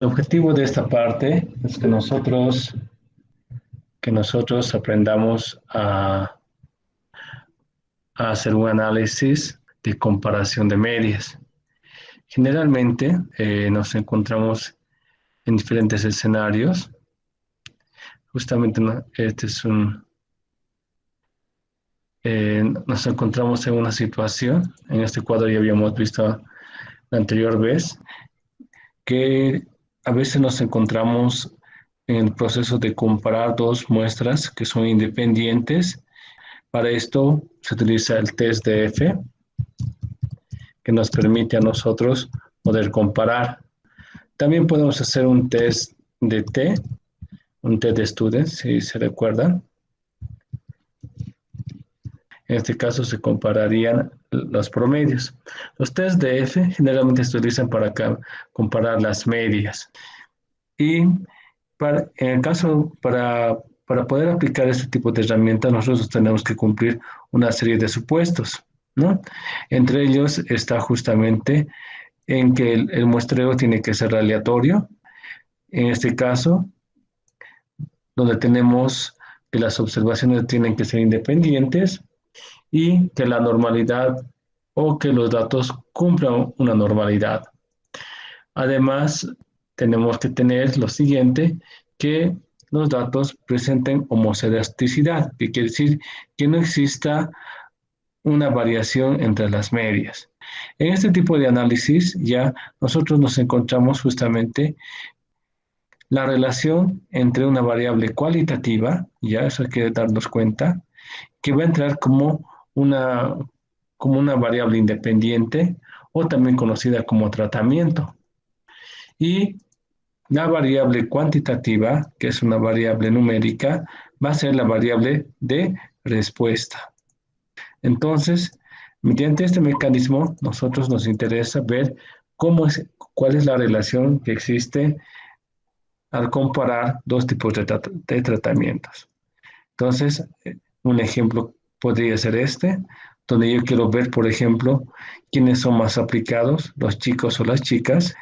El objetivo de esta parte es que nosotros aprendamos a hacer un análisis de comparación de medias. Generalmente nos encontramos en diferentes escenarios. Justamente este es nos encontramos en una situación, en este cuadro ya habíamos visto la anterior vez, que a veces nos encontramos en el proceso de comparar dos muestras que son independientes. Para esto se utiliza el test de F, que nos permite a nosotros poder comparar. También podemos hacer un test de T, un test de students, si se recuerdan. En este caso se compararían los promedios. Los test de F generalmente se utilizan para comparar las medias. Y en el caso, para poder aplicar este tipo de herramientas, nosotros tenemos que cumplir una serie de supuestos, ¿no? Entre ellos está justamente en que el muestreo tiene que ser aleatorio. En este caso, donde tenemos que las observaciones tienen que ser independientes y que la normalidad o que los datos cumplan una normalidad. Además, tenemos que tener lo siguiente, que los datos presenten homozelasticidad, que quiere decir que no exista una variación entre las medias. En este tipo de análisis ya nosotros nos encontramos justamente la relación entre una variable cualitativa, ya eso hay que darnos cuenta, que va a entrar como una variable independiente o también conocida como tratamiento. Y la variable cuantitativa, que es una variable numérica, va a ser la variable de respuesta. Entonces, mediante este mecanismo, nosotros nos interesa ver cuál es la relación que existe al comparar dos tipos de tratamientos. Entonces, un ejemplo podría ser este, donde yo quiero ver, por ejemplo, quiénes son más aplicados, los chicos o las chicas,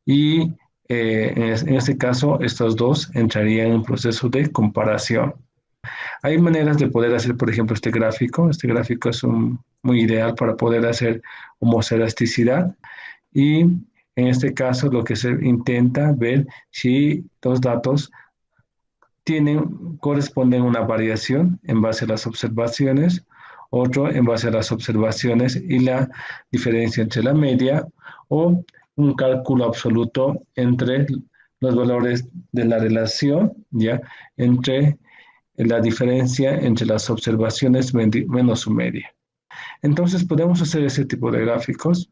y en este caso, estos dos entrarían en un proceso de comparación. Hay maneras de poder hacer, por ejemplo, este gráfico. Este gráfico es muy ideal para poder hacer homozelasticidad y en este caso lo que se intenta ver si los datos corresponden a una variación en base a las observaciones, otro en base a las observaciones y la diferencia entre la media, o un cálculo absoluto entre los valores de la relación, ¿ya? Entre la diferencia entre las observaciones menos su media. Entonces podemos hacer ese tipo de gráficos,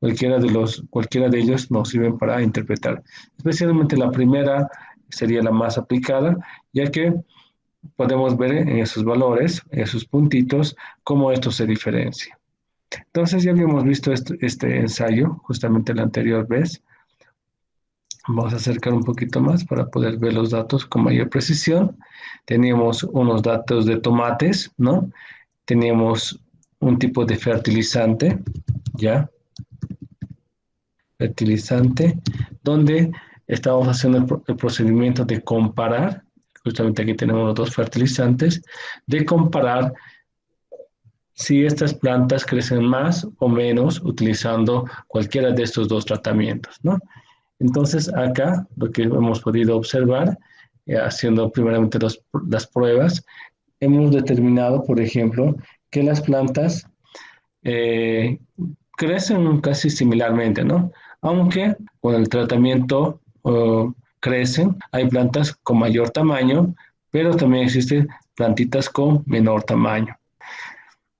cualquiera de ellos nos sirven para interpretar. Especialmente la primera sería la más aplicada, ya que podemos ver en esos valores, en esos puntitos, cómo esto se diferencia. Entonces ya habíamos visto este ensayo justamente la anterior vez. Vamos a acercar un poquito más para poder ver los datos con mayor precisión. Teníamos unos datos de tomates, ¿no? Teníamos un tipo de fertilizante, ¿ya? Fertilizante, donde estábamos haciendo el procedimiento de comparar, justamente aquí tenemos los dos fertilizantes, de comparar si estas plantas crecen más o menos utilizando cualquiera de estos dos tratamientos, ¿no? Entonces, acá lo que hemos podido observar, haciendo primeramente las pruebas, hemos determinado, por ejemplo, que las plantas eh, crecen casi similarmente, ¿no? Aunque con el tratamiento crecen, hay plantas con mayor tamaño, pero también existen plantitas con menor tamaño.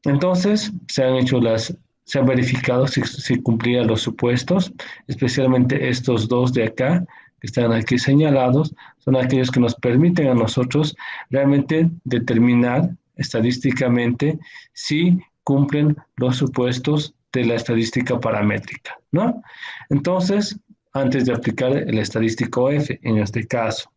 Entonces, se han verificado si cumplían los supuestos, especialmente estos dos de acá, que están aquí señalados, son aquellos que nos permiten a nosotros realmente determinar estadísticamente si cumplen los supuestos de la estadística paramétrica, ¿no? Entonces, antes de aplicar el estadístico F, en este caso,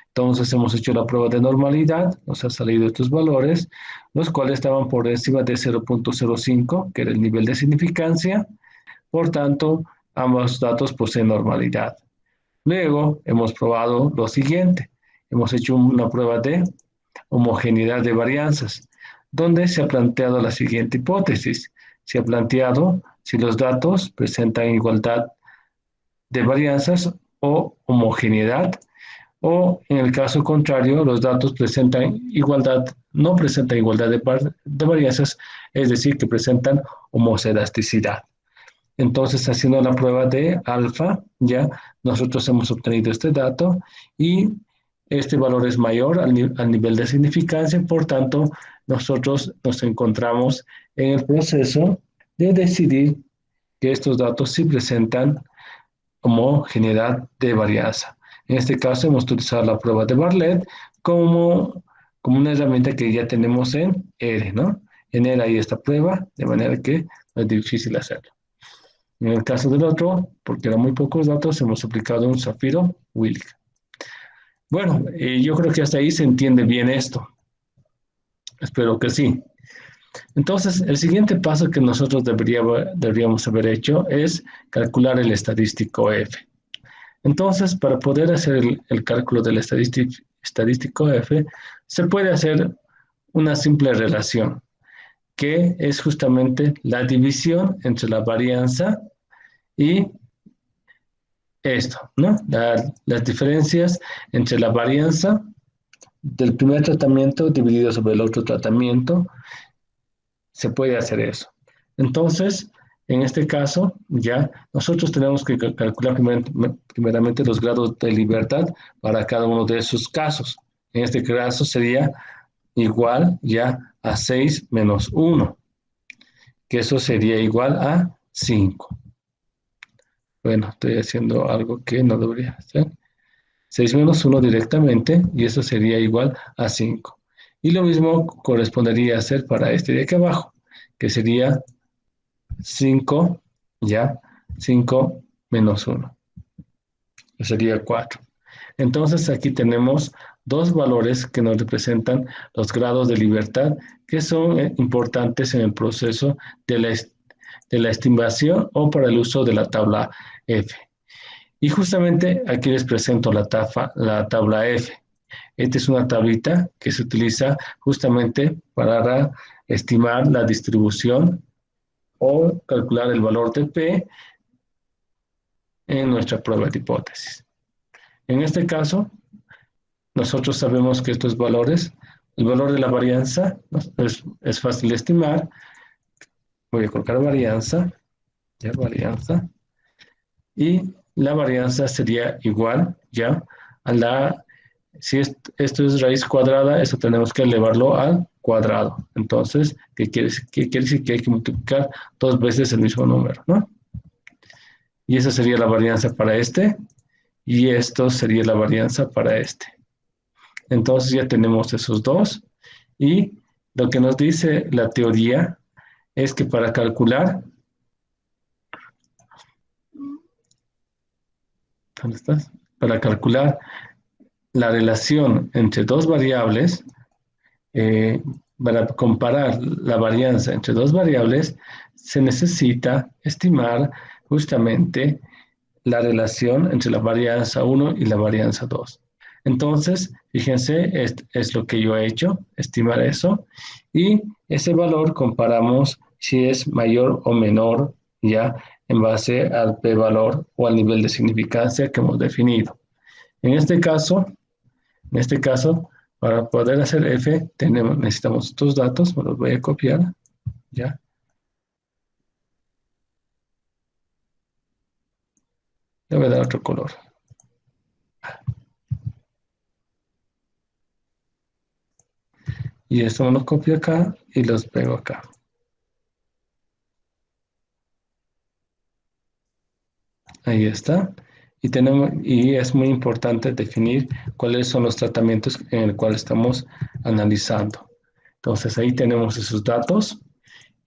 entonces hemos hecho la prueba de normalidad, nos han salido estos valores, los cuales estaban por encima de 0.05, que era el nivel de significancia. Por tanto, ambos datos poseen normalidad. Luego hemos probado lo siguiente. Hemos hecho una prueba de homogeneidad de varianzas, donde se ha planteado la siguiente hipótesis. Se ha planteado si los datos presentan igualdad de varianzas o homogeneidad, o en el caso contrario, los datos presentan igualdad, no presentan igualdad de varianzas, es decir, que presentan homocelasticidad. Entonces, haciendo la prueba de alfa, ya nosotros hemos obtenido este dato y este valor es mayor al nivel de significancia, por tanto, nosotros nos encontramos en el proceso de decidir que estos datos sí presentan homogeneidad de varianza. En este caso, hemos utilizado la prueba de Bartlett como una herramienta que ya tenemos en R, ¿no? En R hay esta prueba, de manera que no es difícil hacerlo. En el caso del otro, porque eran muy pocos datos, hemos aplicado un Zafiro-Willig. Bueno, yo creo que hasta ahí se entiende bien esto. Espero que sí. Entonces, el siguiente paso que nosotros deberíamos haber hecho es calcular el estadístico F. Entonces, para poder hacer el cálculo del estadístico F, se puede hacer una simple relación, que es justamente la división entre la varianza y esto, ¿no? Las diferencias entre la varianza del primer tratamiento dividido sobre el otro tratamiento, se puede hacer eso. Entonces, en este caso, ya nosotros tenemos que calcular primeramente los grados de libertad para cada uno de esos casos. En este caso sería igual ya a 6 menos 1, que eso sería igual a 5. Bueno, estoy haciendo algo que no debería hacer. 6 menos 1 directamente, y eso sería igual a 5. Y lo mismo correspondería hacer para este de aquí abajo, que sería 5, ya, 5 menos 1, que sería 4. Entonces aquí tenemos dos valores que nos representan los grados de libertad que son importantes en el proceso de la estimación o para el uso de la tabla F. Y justamente aquí les presento la tabla F. Esta es una tablita que se utiliza justamente para estimar la distribución o calcular el valor de P en nuestra prueba de hipótesis. En este caso, nosotros sabemos que estos valores, el valor de la varianza es fácil de estimar. Voy a colocar varianza, ya varianza, y la varianza sería igual ya a si esto es raíz cuadrada, eso tenemos que elevarlo al cuadrado. Entonces, ¿qué quiere decir? Que hay que multiplicar dos veces el mismo número, ¿no? Y esa sería la varianza para este, y esto sería la varianza para este. Entonces ya tenemos esos dos, y lo que nos dice la teoría es que para calcular, ¿dónde estás? Para calcular la relación entre dos variables, para comparar la varianza entre dos variables, se necesita estimar justamente la relación entre la varianza 1 y la varianza 2. Entonces, fíjense, es lo que yo he hecho, estimar eso, y ese valor comparamos si es mayor o menor ya en base al p-valor o al nivel de significancia que hemos definido. En este caso, para poder hacer f, necesitamos estos datos, me los voy a copiar, ya. Le voy a dar otro color. Y esto me lo copio acá y los pego acá. Ahí está. Y es muy importante definir cuáles son los tratamientos en el cual estamos analizando. Entonces ahí tenemos esos datos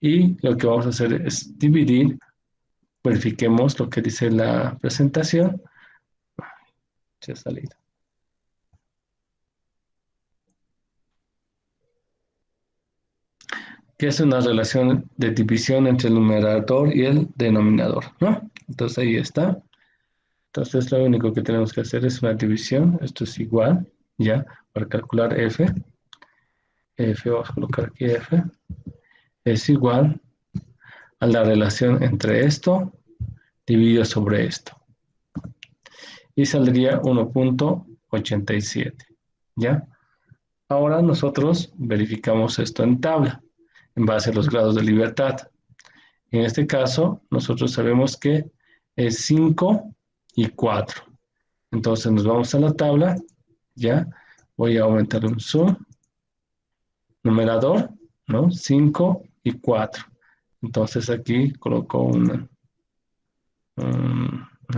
y lo que vamos a hacer es dividir. Verifiquemos lo que dice la presentación. Se ha salido. Que es una relación de división entre el numerador y el denominador, ¿no? Entonces ahí está. Entonces lo único que tenemos que hacer es una división. Esto es igual, ya, para calcular f. Vamos a colocar aquí f. Es igual a la relación entre esto dividido sobre esto. Y saldría 1.87, ¿ya? Ahora nosotros verificamos esto en tabla, en base a los grados de libertad. En este caso, nosotros sabemos que es 5 y 4. Entonces nos vamos a la tabla, ¿ya? Voy a aumentar un zoom, numerador, ¿no? 5 y 4. Entonces aquí coloco una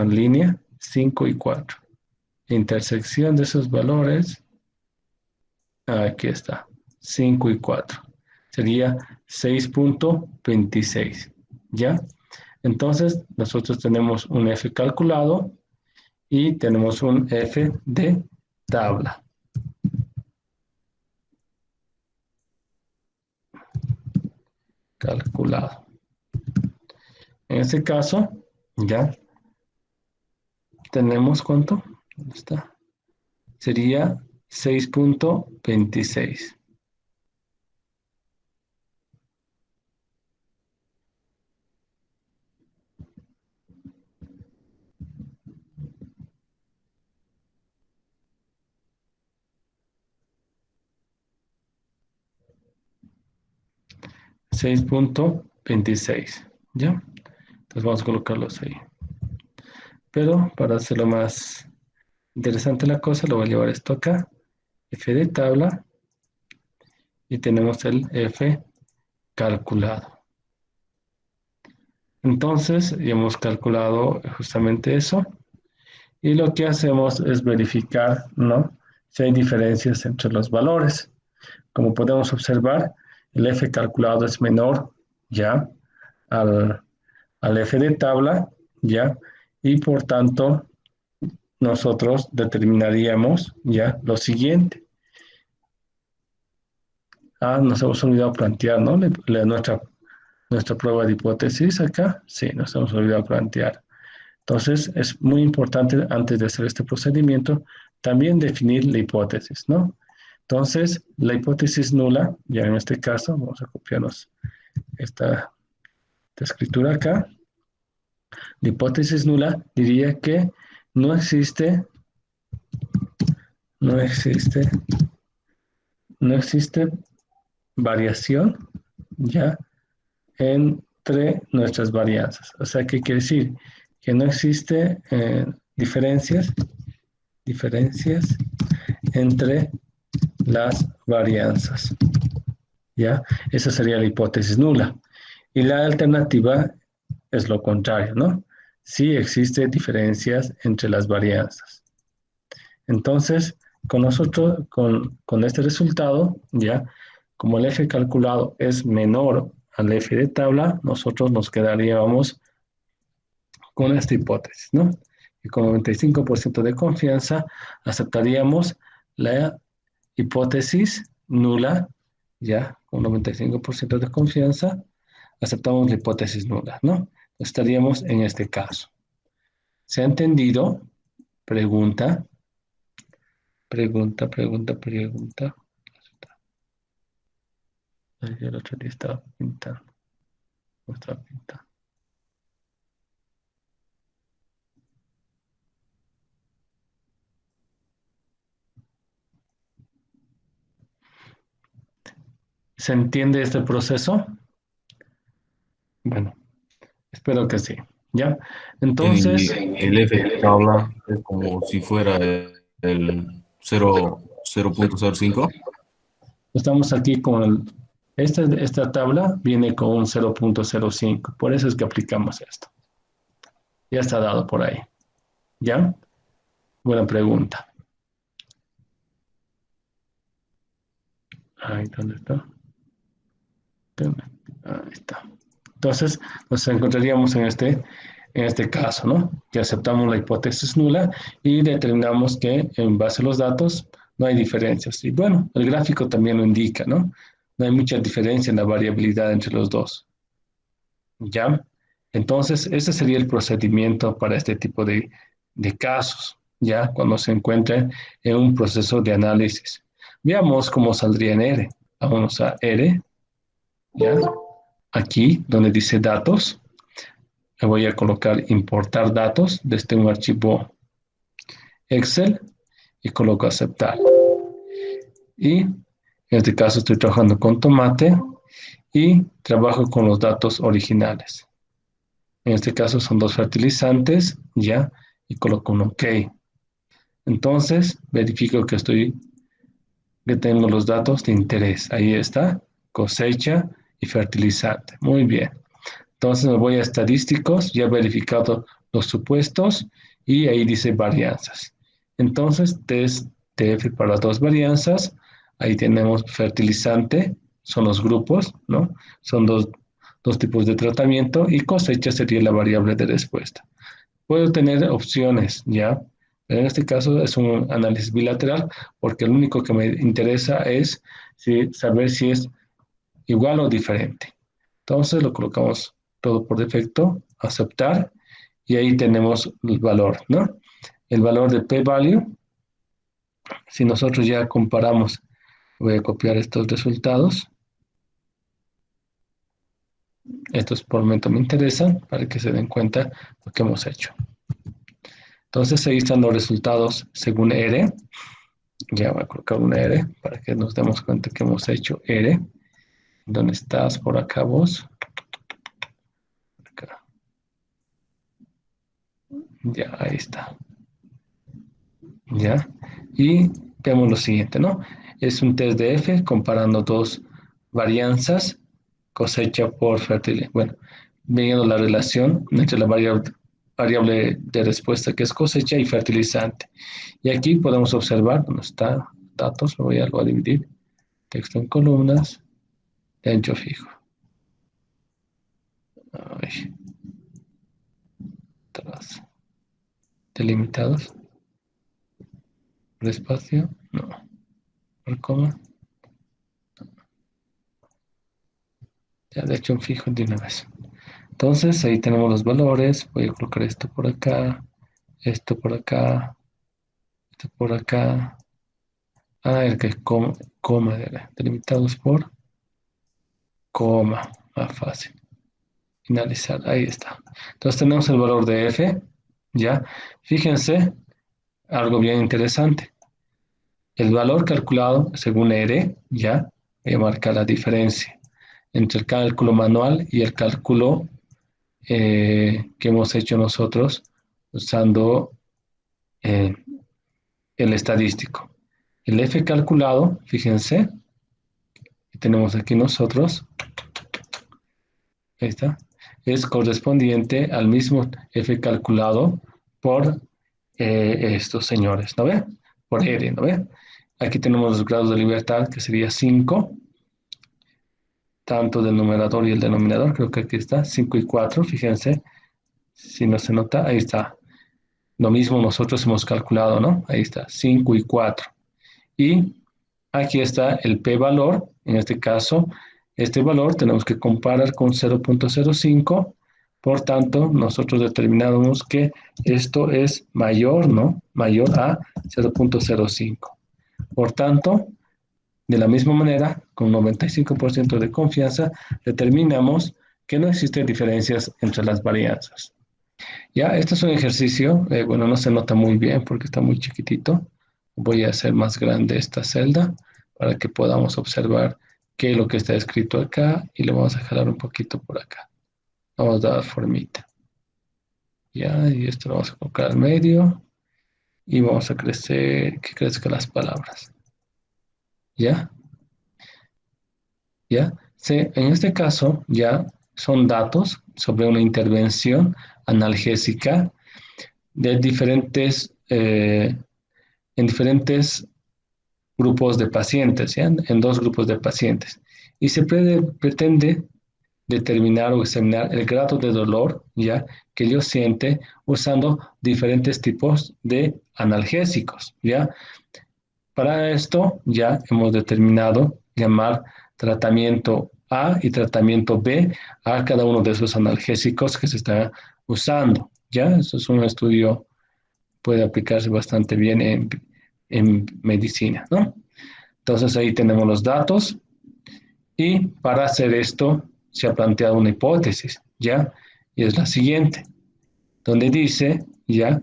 línea, 5 y 4. Intersección de esos valores, aquí está, 5 y 4. Sería 6.26, ¿ya? Entonces, nosotros tenemos un F calculado y tenemos un F de tabla. Calculado. En este caso, ya tenemos ¿cuánto? ¿Dónde está? Sería 6.26. 6.26, ¿ya? Entonces vamos a colocarlos ahí. Pero para hacerlo más interesante la cosa, lo voy a llevar esto acá. F de tabla. Y tenemos el F calculado. Entonces, ya hemos calculado justamente eso. Y lo que hacemos es verificar, ¿no? Si hay diferencias entre los valores. Como podemos observar, el F calculado es menor, ¿ya? Al F de tabla, ¿ya? Y por tanto, nosotros determinaríamos, ¿ya? Lo siguiente. Nos hemos olvidado plantear, ¿no? Nuestra prueba de hipótesis acá. Sí, nos hemos olvidado plantear. Entonces, es muy importante, antes de hacer este procedimiento, también definir la hipótesis, ¿no? Entonces, la hipótesis nula, ya en este caso, vamos a copiarnos esta escritura acá. La hipótesis nula diría que no existe, no existe, no existe variación, ¿ya? Entre nuestras varianzas. O sea, ¿qué quiere decir? Que no existe diferencias entre las varianzas. ¿Ya? Esa sería la hipótesis nula. Y la alternativa es lo contrario, ¿no? Sí existe diferencias entre las varianzas. Entonces, con este resultado, ¿ya? Como el F calculado es menor al F de tabla, nosotros nos quedaríamos con esta hipótesis, ¿no? Y con 95% de confianza aceptaríamos la hipótesis nula, ya, con 95% de confianza, aceptamos la hipótesis nula, ¿no? Estaríamos en este caso. ¿Se ha entendido? Pregunta, pregunta. Ay, el otro día estaba pintando. No estaba pintando. ¿Se entiende este proceso? Bueno, espero que sí. ¿Ya? Entonces, Y el F de tabla es como si fuera el 0.05. estamos aquí con esta tabla viene con un 0.05. Por eso es que aplicamos esto. Ya está dado por ahí. ¿Ya? Buena pregunta. Ahí, ¿dónde está? Ahí está. Entonces, nos encontraríamos en este caso, ¿no? Que aceptamos la hipótesis nula y determinamos que en base a los datos no hay diferencias. Y bueno, el gráfico también lo indica, ¿no? No hay mucha diferencia en la variabilidad entre los dos. ¿Ya? Entonces, ese sería el procedimiento para este tipo de casos, ya cuando se encuentren en un proceso de análisis. Veamos cómo saldría en R. Vamos a R, ya, aquí donde dice datos, le voy a colocar importar datos desde un archivo Excel y coloco aceptar. Y en este caso estoy trabajando con tomate y trabajo con los datos originales. En este caso son dos fertilizantes, ya, y coloco un OK. Entonces verifico que tengo los datos de interés. Ahí está, cosecha y fertilizante. Muy bien. Entonces me voy a estadísticos, ya he verificado los supuestos y ahí dice varianzas. Entonces, test TF para dos varianzas. Ahí tenemos fertilizante, son los grupos, ¿no? Son dos tipos de tratamiento y cosecha sería la variable de respuesta. Puedo tener opciones, ¿ya? Pero en este caso es un análisis bilateral porque lo único que me interesa es saber si es igual o diferente. Entonces lo colocamos todo por defecto, aceptar, y ahí tenemos el valor, ¿no? El valor de p-value, si nosotros ya comparamos, voy a copiar estos resultados. Estos por el momento me interesan para que se den cuenta lo que hemos hecho. Entonces ahí están los resultados según R. Ya voy a colocar una R para que nos demos cuenta que hemos hecho R. ¿Dónde estás por acá vos? Acá. Ya, ahí está. ¿Ya? Y vemos lo siguiente, ¿no? Es un test de F comparando dos varianzas, cosecha por fertilidad. Bueno, viendo la relación entre la variable de respuesta que es cosecha y fertilizante. Y aquí podemos observar, ¿dónde está? Datos, lo voy a dividir. Texto en columnas, de ancho fijo. Ay, atrás. Delimitados. ¿Por espacio? No. ¿Por coma? Ya, de hecho, fijo de una vez. Entonces, ahí tenemos los valores. Voy a colocar esto por acá, esto por acá, esto por acá. Ah, el que es coma, delimitados por coma. Más fácil. Finalizar, ahí está. Entonces tenemos el valor de F, ¿ya? Fíjense, algo bien interesante. El valor calculado según R, ¿ya? Voy a marcar la diferencia entre el cálculo manual y el cálculo que hemos hecho nosotros usando eh, el estadístico. El F calculado, fíjense, que tenemos aquí nosotros, ahí está, es correspondiente al mismo F calculado por estos señores, ¿no ve? Por R, ¿no ve? Aquí tenemos los grados de libertad, que sería 5, tanto del numerador y el denominador, creo que aquí está, 5 y 4, fíjense, si no se nota, ahí está. Lo mismo nosotros hemos calculado, ¿no? Ahí está, 5 y 4. Y aquí está el p-valor, en este caso, este valor tenemos que comparar con 0.05, por tanto, nosotros determinamos que esto es mayor, ¿no? Mayor a 0.05. Por tanto, de la misma manera, con 95% de confianza, determinamos que no existen diferencias entre las varianzas. Ya, este es un ejercicio, bueno, no se nota muy bien porque está muy chiquitito. Voy a hacer más grande esta celda para que podamos observar qué es lo que está escrito acá y le vamos a jalar un poquito por acá. Vamos a dar formita. Ya, y esto lo vamos a colocar al medio y vamos a crecer, que crezcan las palabras. ¿Ya? ¿Ya? Sí, en este caso ya son datos sobre una intervención analgésica de en diferentes grupos de pacientes, ¿ya? En dos grupos de pacientes. Y se pretende determinar o examinar el grado de dolor, ¿ya? Que ellos sienten usando diferentes tipos de analgésicos, ¿ya? Para esto ya hemos determinado llamar tratamiento A y tratamiento B a cada uno de esos analgésicos que se está usando, ¿ya? Eso es un estudio puede aplicarse bastante bien en medicina, ¿no? Entonces ahí tenemos los datos y para hacer esto se ha planteado una hipótesis, ¿ya? Y es la siguiente, donde dice, ¿ya?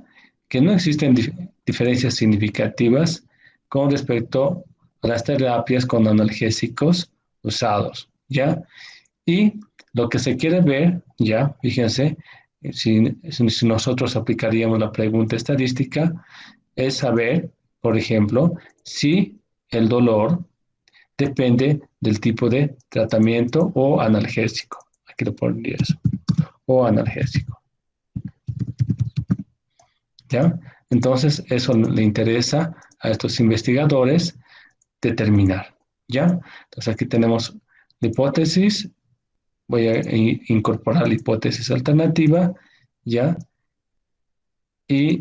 Que no existen diferencias significativas con respecto a las terapias con analgésicos usados, ¿ya? Y lo que se quiere ver, ya, fíjense, si nosotros aplicaríamos la pregunta estadística, es saber, por ejemplo, si el dolor depende del tipo de tratamiento o analgésico. Aquí lo pondría eso, o analgésico, ¿ya? Entonces, eso le interesa a estos investigadores determinar, ¿ya? Entonces, aquí tenemos la hipótesis. Voy a incorporar la hipótesis alternativa, ¿ya? Y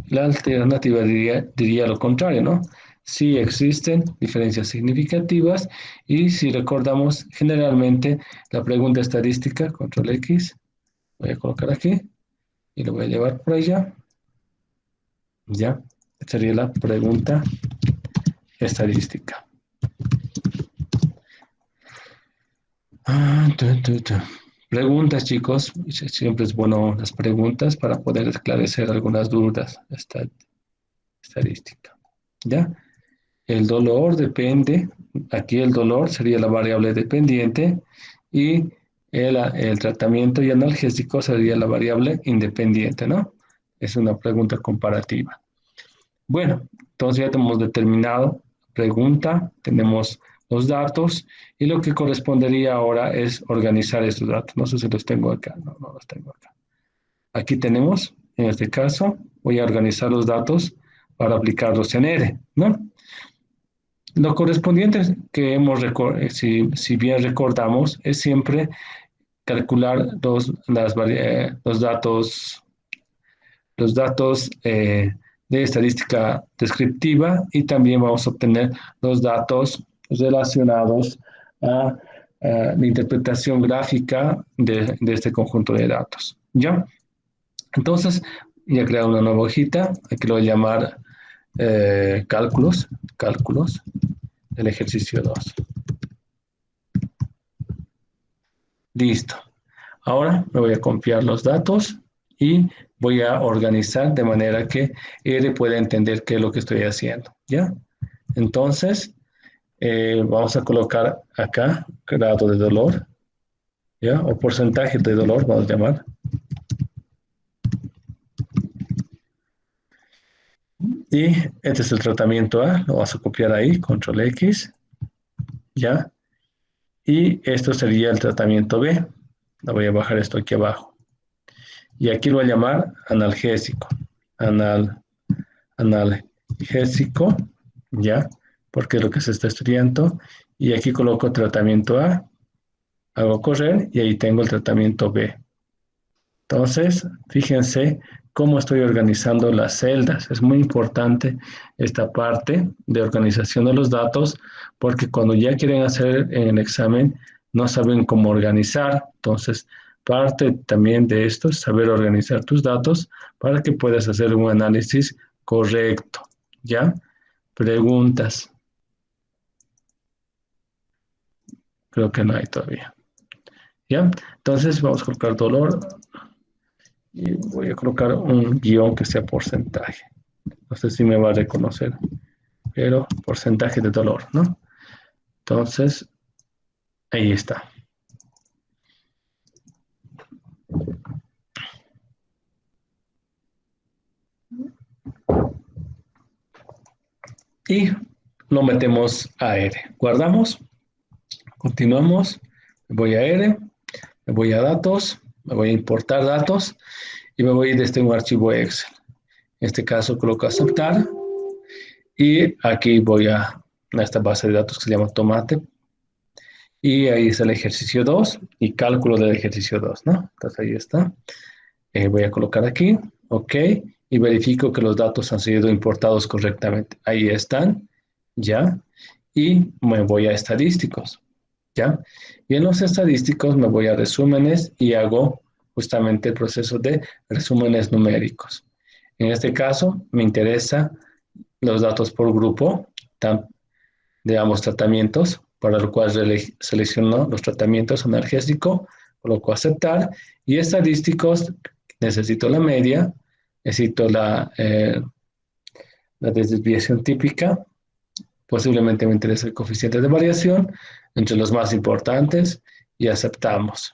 la alternativa diría lo contrario, ¿no? Sí existen diferencias significativas y si recordamos generalmente la pregunta estadística, control X, voy a colocar aquí y lo voy a llevar por allá, ¿ya? Esta sería la pregunta estadística. Preguntas, chicos. Siempre es bueno las preguntas para poder esclarecer algunas dudas estadística. ¿Ya? El dolor depende, aquí el dolor sería la variable dependiente y el tratamiento y analgésico sería la variable independiente, ¿no? Es una pregunta comparativa. Bueno, entonces ya tenemos determinado pregunta, tenemos los datos y lo que correspondería ahora es organizar estos datos. No sé si los tengo acá, no los tengo acá. Aquí tenemos, en este caso, voy a organizar los datos para aplicarlos en R, ¿no? Lo correspondiente que si bien recordamos, es siempre calcular los datos de estadística descriptiva y también vamos a obtener los datos relacionados a la interpretación gráfica de este conjunto de datos. ¿Ya? Entonces, ya he creado una nueva hojita, aquí lo voy a llamar cálculos del ejercicio 2. Listo. Ahora me voy a copiar los datos y voy a organizar de manera que R pueda entender qué es lo que estoy haciendo, ¿ya? Entonces, vamos a colocar acá grado de dolor, ¿ya? O porcentaje de dolor, vamos a llamar. Y este es el tratamiento A, lo vamos a copiar ahí, control X, ¿ya? Y esto sería el tratamiento B. La voy a bajar esto aquí abajo. Y aquí lo voy a llamar analgésico. Analgésico, ¿ya? Porque es lo que se está estudiando. Y aquí coloco tratamiento A, hago correr y ahí tengo el tratamiento B. Entonces, fíjense cómo estoy organizando las celdas. Es muy importante esta parte de organización de los datos porque cuando ya quieren hacer el examen no saben cómo organizar. Entonces, parte también de esto es saber organizar tus datos para que puedas hacer un análisis correcto. ¿Ya? Preguntas. Creo que no hay todavía. ¿Ya? Entonces, vamos a colocar dolor. Y voy a colocar un guión que sea porcentaje. No sé si me va a reconocer, pero porcentaje de dolor, ¿no? Entonces, ahí está. Y lo metemos a R. Guardamos, continuamos, me voy a R, me voy a datos, me voy a importar datos y me voy desde un archivo Excel. En este caso coloco aceptar y aquí voy a esta base de datos que se llama tomate y ahí está el ejercicio 2 y cálculo del ejercicio 2, ¿no? Entonces ahí está. Voy a colocar aquí, ok, y verifico que los datos han sido importados correctamente. Ahí están, ya, y me voy a estadísticos, ya. Y en los estadísticos me voy a resúmenes y hago justamente el proceso de resúmenes numéricos. En este caso, me interesa los datos por grupo de ambos tratamientos, para lo cual selecciono los tratamientos analgésico, coloco aceptar, y estadísticos, necesito la media, necesito la desviación típica, posiblemente me interesa el coeficiente de variación entre los más importantes y aceptamos.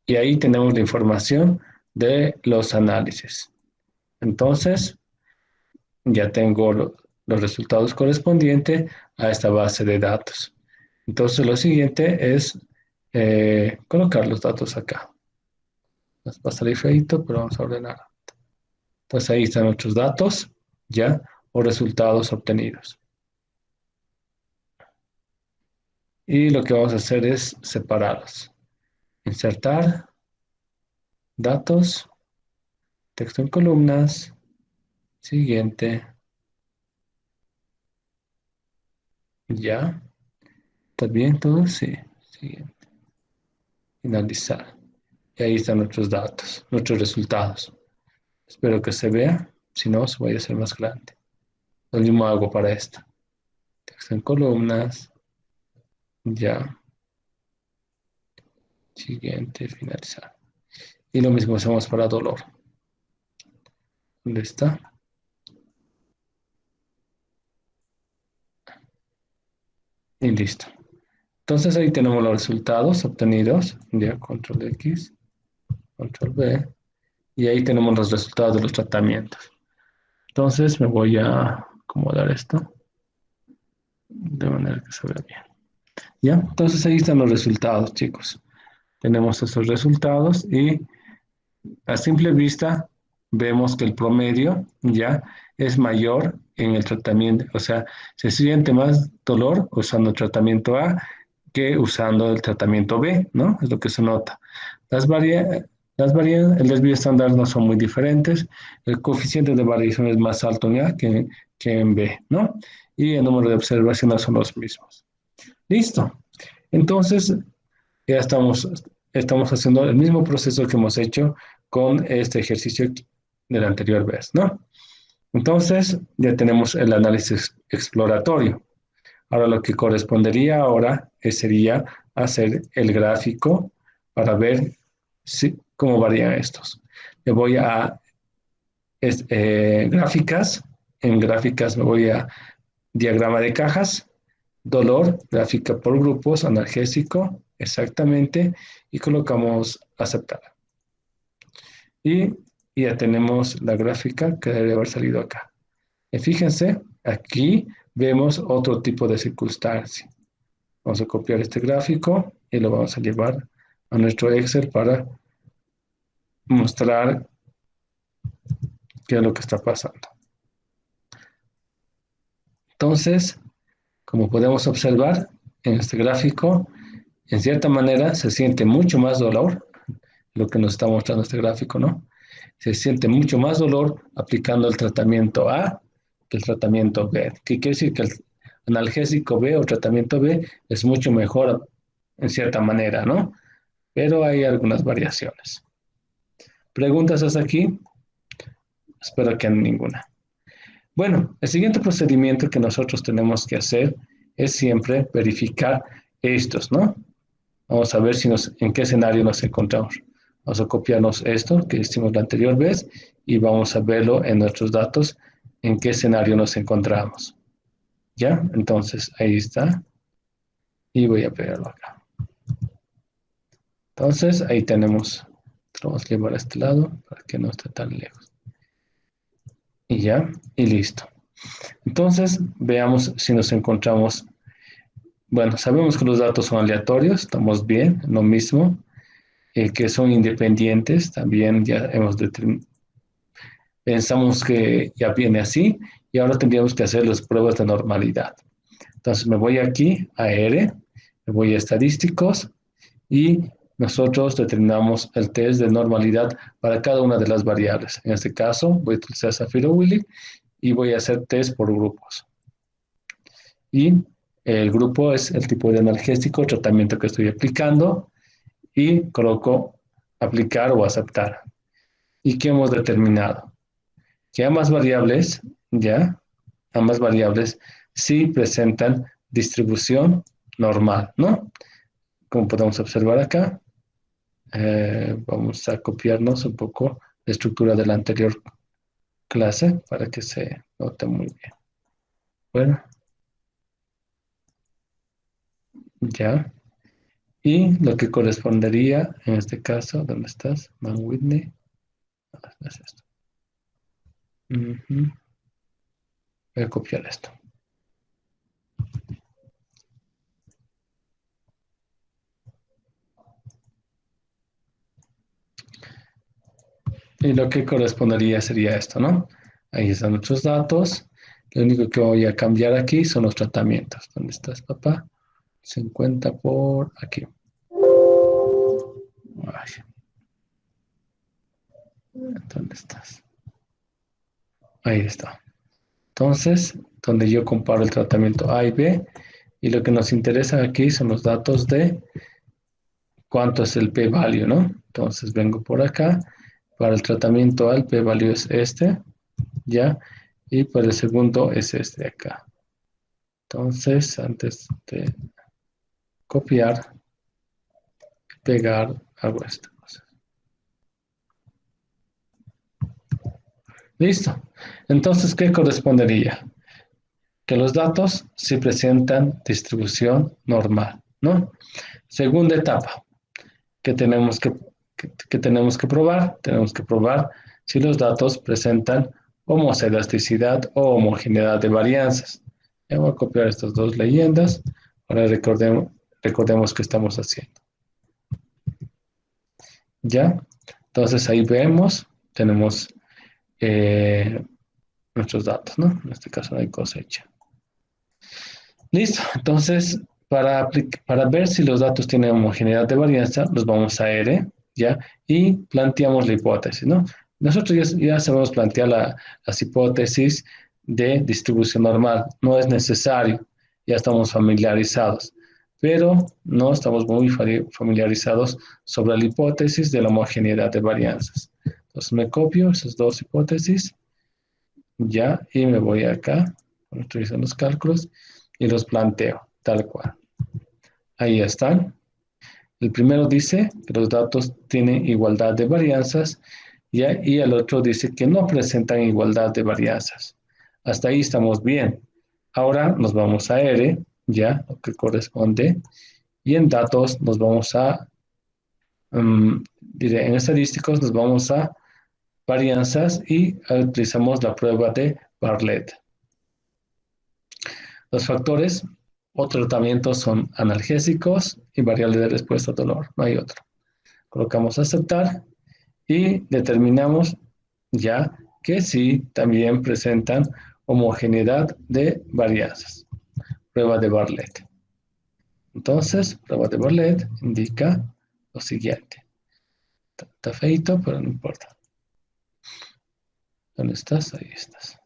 Y ahí tenemos la información de los análisis. Entonces, ya tengo los resultados correspondientes a esta base de datos. Entonces, lo siguiente es colocar los datos acá. Nos va a salir feito, pero vamos a ordenar. Entonces, ahí están nuestros datos, ya, o resultados obtenidos. Y lo que vamos a hacer es separarlos. Insertar, datos, texto en columnas, siguiente, ya. ¿Está bien todo? Sí, siguiente. Finalizar. Y ahí están nuestros datos, nuestros resultados. Espero que se vea, si no, se voy a hacer más grande. Lo mismo hago para esto. Texto en columnas, ya. Siguiente, finalizar. Y lo mismo hacemos para dolor. ¿Dónde está? Y listo. Entonces ahí tenemos los resultados obtenidos. Ya, control X, control V. Y ahí tenemos los resultados de los tratamientos. Entonces me voy a acomodar esto de manera que se vea bien. ¿Ya? Entonces ahí están los resultados, chicos. Tenemos esos resultados y a simple vista vemos que el promedio ya es mayor en el tratamiento, o sea, se siente más dolor usando el tratamiento A que usando el tratamiento B, ¿no? Es lo que se nota. El desvío estándar no son muy diferentes, el coeficiente de variación es más alto en A que en B, ¿no? Y el número de observaciones son los mismos. Listo. Entonces, ya estamos haciendo el mismo proceso que hemos hecho con este ejercicio de la anterior vez, ¿no? Entonces, ya tenemos el análisis exploratorio. Ahora lo que correspondería ahora sería hacer el gráfico para ver cómo varían estos. Le voy a gráficas, en gráficas me voy a diagrama de cajas, dolor, gráfica por grupos, analgésico, exactamente, y colocamos aceptar. Y ya tenemos la gráfica que debe haber salido acá. Y fíjense, aquí vemos otro tipo de circunstancia. Vamos a copiar este gráfico y lo vamos a llevar a nuestro Excel para mostrar qué es lo que está pasando. Entonces, como podemos observar en este gráfico, en cierta manera se siente mucho más dolor, lo que nos está mostrando este gráfico, ¿no? Se siente mucho más dolor aplicando el tratamiento A que el tratamiento B. ¿Qué quiere decir? Que el analgésico B o tratamiento B es mucho mejor en cierta manera, ¿no? Pero hay algunas variaciones. ¿Preguntas hasta aquí? Espero que ninguna. Bueno, el siguiente procedimiento que nosotros tenemos que hacer es siempre verificar estos, ¿no? Vamos a ver en qué escenario nos encontramos. Vamos a copiarnos esto que hicimos la anterior vez y vamos a verlo en nuestros datos en qué escenario nos encontramos. ¿Ya? Entonces, ahí está. Y voy a pegarlo acá. Entonces, ahí tenemos. Lo vamos a llevar a este lado para que no esté tan lejos. Y ya, y listo. Entonces, veamos si nos encontramos. Bueno, sabemos que los datos son aleatorios, estamos bien, lo mismo. Que son independientes, también ya hemos determinado. Pensamos que ya viene así y ahora tendríamos que hacer las pruebas de normalidad. Entonces me voy aquí a R, me voy a estadísticos y nosotros determinamos el test de normalidad para cada una de las variables. En este caso voy a utilizar Zafiro-Willig y voy a hacer test por grupos. Y el grupo es el tipo de analgésico, tratamiento que estoy aplicando y coloco aplicar o aceptar. ¿Y qué hemos determinado? que ambas variables, ya, ambas variables sí presentan distribución normal, ¿no? Como podemos observar acá, vamos a copiarnos un poco la estructura de la anterior clase para que se note muy bien. Bueno, ya. Y lo que correspondería en este caso, ¿dónde estás? Man Whitney. Es esto. Ujú. Voy a copiar esto. Y lo que correspondería sería esto, ¿no? Ahí están nuestros datos. Lo único que voy a cambiar aquí son los tratamientos. ¿Dónde estás, papá? 50 por aquí. Ay, ¿dónde estás? Ahí está. Entonces, donde yo comparo el tratamiento A y B, y lo que nos interesa aquí son los datos de cuánto es el p-value, ¿no? Entonces vengo por acá. Para el tratamiento A, el p-value es este, ¿ya? Y para el segundo es este de acá. Entonces, antes de copiar, pegar, hago esto. Listo. Entonces, ¿qué correspondería? Que los datos sí presentan distribución normal, ¿no? Segunda etapa, que tenemos que tenemos que probar. Tenemos que probar si los datos presentan homocelasticidad o homogeneidad de varianzas. Ya voy a copiar estas dos leyendas. Ahora recordemos qué estamos haciendo. ¿Ya? Entonces ahí vemos, tenemos nuestros datos, ¿no? En este caso no hay cosecha. Listo, entonces para ver si los datos tienen homogeneidad de varianza, los vamos a R, ¿ya? Y planteamos la hipótesis, ¿no? Nosotros ya sabemos plantear las hipótesis de distribución normal, no es necesario, ya estamos familiarizados, pero no estamos muy familiarizados sobre la hipótesis de la homogeneidad de varianzas. Entonces me copio esas dos hipótesis, ya, y me voy acá, utilizo los cálculos y los planteo, tal cual. Ahí están. El primero dice que los datos tienen igualdad de varianzas, ¿ya? Y el otro dice que no presentan igualdad de varianzas. Hasta ahí estamos bien. Ahora nos vamos a R, ya, lo que corresponde, y en datos nos vamos a, diré, en estadísticos nos vamos a varianzas y utilizamos la prueba de Bartlett. Los factores o tratamientos son analgésicos y variable de respuesta al dolor, no hay otro. Colocamos aceptar y determinamos ya que sí también presentan homogeneidad de varianzas. Prueba de Bartlett. Entonces, prueba de Bartlett indica lo siguiente. Está feito, pero no importa. ¿Dónde estás? Ahí estás.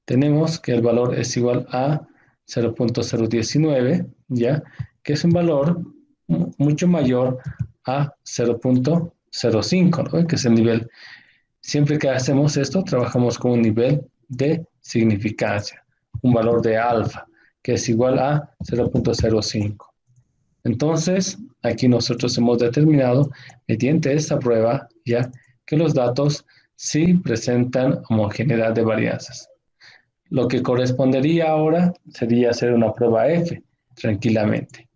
Tenemos que el valor es igual a 0.019, ¿ya? Que es un valor mucho mayor a 0.05, ¿no? Que es el nivel. Siempre que hacemos esto, trabajamos con un nivel de significancia, un valor de alfa, que es igual a 0.05. Entonces, aquí nosotros hemos determinado, mediante esta prueba, ya que los datos sí presentan homogeneidad de varianzas. Lo que correspondería ahora sería hacer una prueba F, tranquilamente.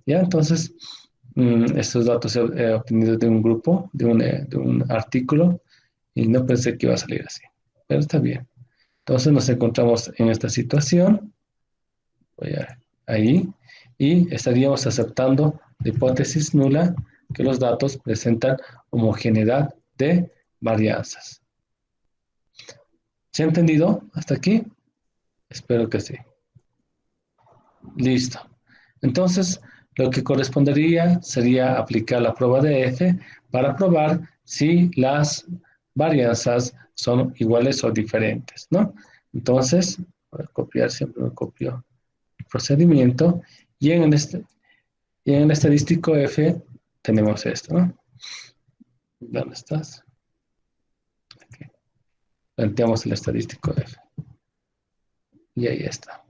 ¿Ya? Entonces, estos datos he obtenido de un grupo, de un artículo, y no pensé que iba a salir así. Pero está bien. Entonces nos encontramos en esta situación, voy ahí, y estaríamos aceptando la hipótesis nula que los datos presentan homogeneidad de varianzas. ¿Se ha entendido hasta aquí? Espero que sí. Listo. Entonces, lo que correspondería sería aplicar la prueba de F para probar si las varianzas son iguales o diferentes, ¿no? Entonces, voy a copiar, siempre me copio el procedimiento, y y en el estadístico F tenemos esto, ¿no? ¿Dónde estás? Aquí. planteamos el estadístico de F. Y ahí está.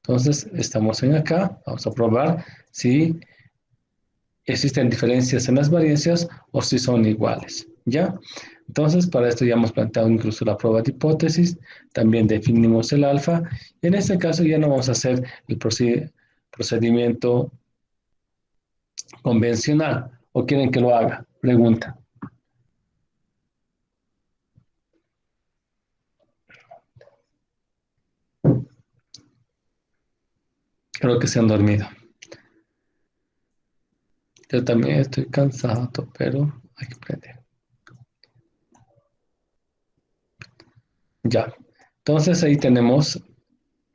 Entonces, estamos en acá. Vamos a probar si existen diferencias en las varianzas o si son iguales. ¿Ya? Entonces, para esto ya hemos planteado incluso la prueba de hipótesis. También definimos el alfa. Y en este caso ya no vamos a hacer el procedimiento convencional. ¿O quieren que lo haga? Pregunta. Creo que se han dormido. Yo también estoy cansado, pero hay que aprender. Ya. Entonces ahí tenemos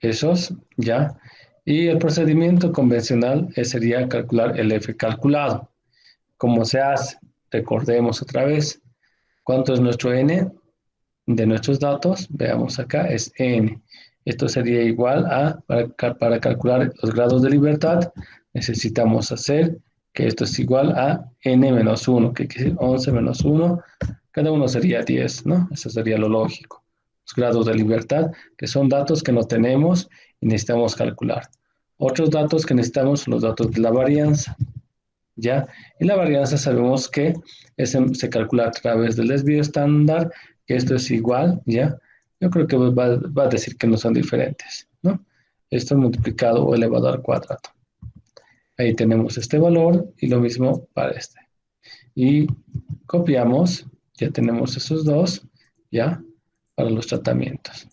esos, ya. Y el procedimiento convencional sería calcular el F calculado. ¿Cómo se hace? Recordemos otra vez. ¿Cuánto es nuestro N de nuestros datos? Veamos acá, es N. Esto sería igual a, para calcular los grados de libertad, necesitamos hacer que esto es igual a N menos 1, que quiere decir 11 menos 1, cada uno sería 10, ¿no? Eso sería lo lógico. Los grados de libertad, que son datos que no tenemos y necesitamos calcular. Otros datos que necesitamos son los datos de la varianza, ¿ya? Y la varianza sabemos que se calcula a través del desvío estándar, que esto es igual, ¿ya? Yo creo que va a decir que no son diferentes, ¿no? Esto multiplicado o elevado al cuadrado. Ahí tenemos este valor y lo mismo para este. Y copiamos, ya tenemos esos dos, ¿ya? Para los tratamientos.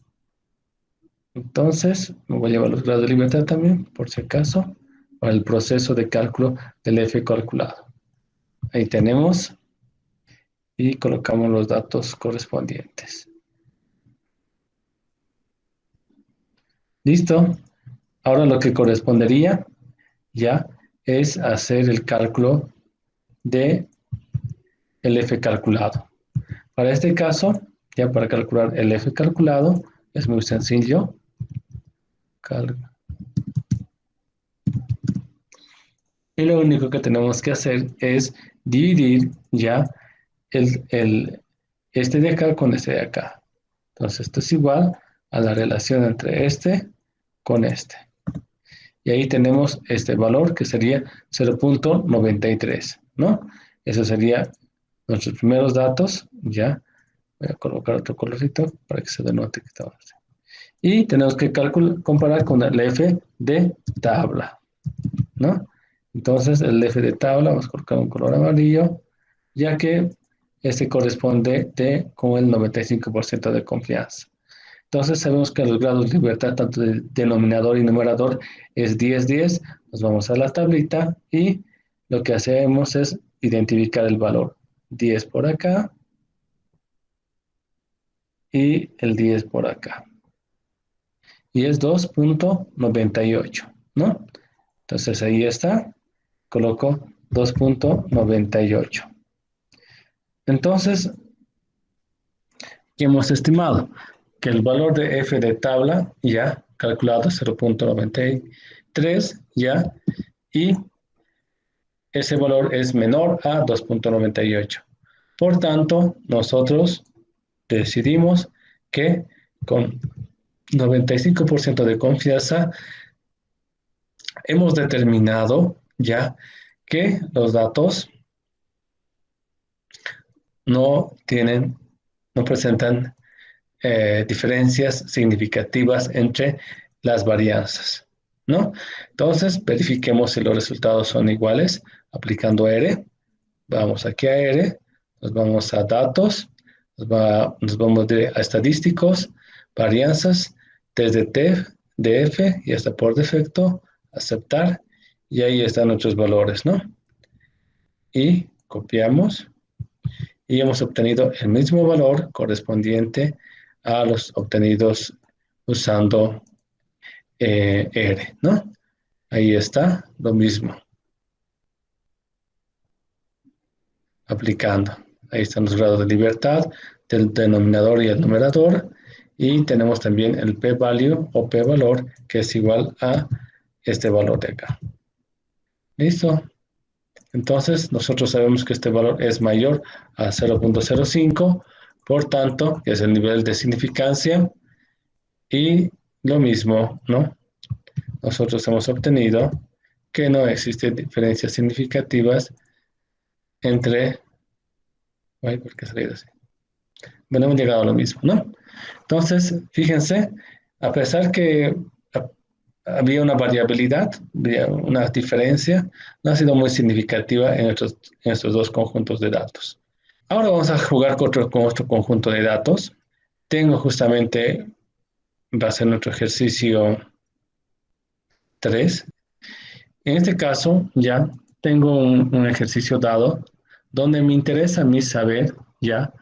Entonces, me voy a llevar los grados de libertad también, por si acaso, para el proceso de cálculo del F calculado. Ahí tenemos y colocamos los datos correspondientes. ¿Listo? Ahora lo que correspondería ya es hacer el cálculo de el F calculado. Para este caso, ya para calcular el F calculado, es muy sencillo. Y lo único que tenemos que hacer es dividir ya este de acá con este de acá. Entonces, esto es igual a la relación entre este con este. Y ahí tenemos este valor que sería 0.93, ¿no? Eso sería nuestros primeros datos, ya. Voy a colocar otro colorcito para que se denote que estamos así. Y tenemos que comparar con el F de tabla, ¿no? Entonces, el F de tabla, vamos a colocar un color amarillo, ya que este corresponde con el 95% de confianza. Entonces, sabemos que los grados de libertad, tanto de denominador y numerador, es 10, 10. Nos vamos a la tablita y lo que hacemos es identificar el valor. 10 por acá y el 10 por acá. Y es 2.98, ¿no? Entonces, ahí está. Coloco 2.98. Entonces, ¿qué hemos estimado? Que el valor de F de tabla ya calculado 0.93 ya, y ese valor es menor a 2.98. Por tanto, nosotros decidimos que con 95% de confianza hemos determinado ya que los datos no presentan diferencias significativas entre las varianzas, ¿no? Entonces, verifiquemos si los resultados son iguales aplicando R. Vamos aquí a R, nos vamos a datos, nos vamos a estadísticos, varianzas, desde DF y hasta por defecto, aceptar, y ahí están nuestros valores, ¿no? Y copiamos y hemos obtenido el mismo valor correspondiente a los obtenidos usando R, ¿no? Ahí está lo mismo. Aplicando. Ahí están los grados de libertad del denominador y el numerador. Y tenemos también el p-value o p-valor, que es igual a este valor de acá. ¿Listo? Entonces, nosotros sabemos que este valor es mayor a 0.05, Por tanto, es el nivel de significancia y lo mismo, ¿no? Nosotros hemos obtenido que no existen diferencias significativas entre... Ay, ¿por qué ha salido así? Bueno, hemos llegado a lo mismo, ¿no? Entonces, fíjense, a pesar que había una variabilidad, había una diferencia, no ha sido muy significativa en estos dos conjuntos de datos. Ahora vamos a jugar con otro conjunto de datos. Tengo justamente, va a ser nuestro ejercicio 3. En este caso, ya tengo un ejercicio dado donde me interesa a mí saber ya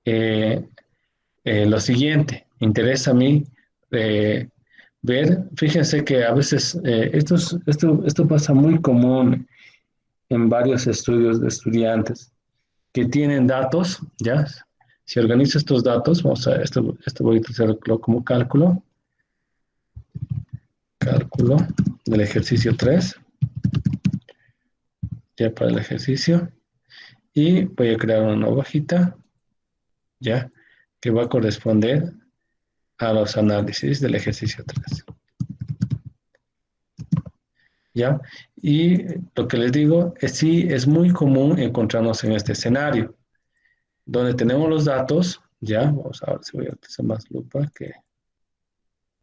eh, lo siguiente. Me interesa a mí eh, ver, fíjense que a veces esto pasa muy común en varios estudios de estudiantes que tienen datos, ¿ya? Si organizo estos datos, vamos a, esto voy a utilizarlo como cálculo del ejercicio 3 ya para el ejercicio, y voy a crear una nueva hojita, ya, que va a corresponder a los análisis del ejercicio 3. ¿Ya? Y lo que les digo es sí, es muy común encontrarnos en este escenario, donde tenemos los datos, ¿ya? Vamos a ver si voy a utilizar más lupa,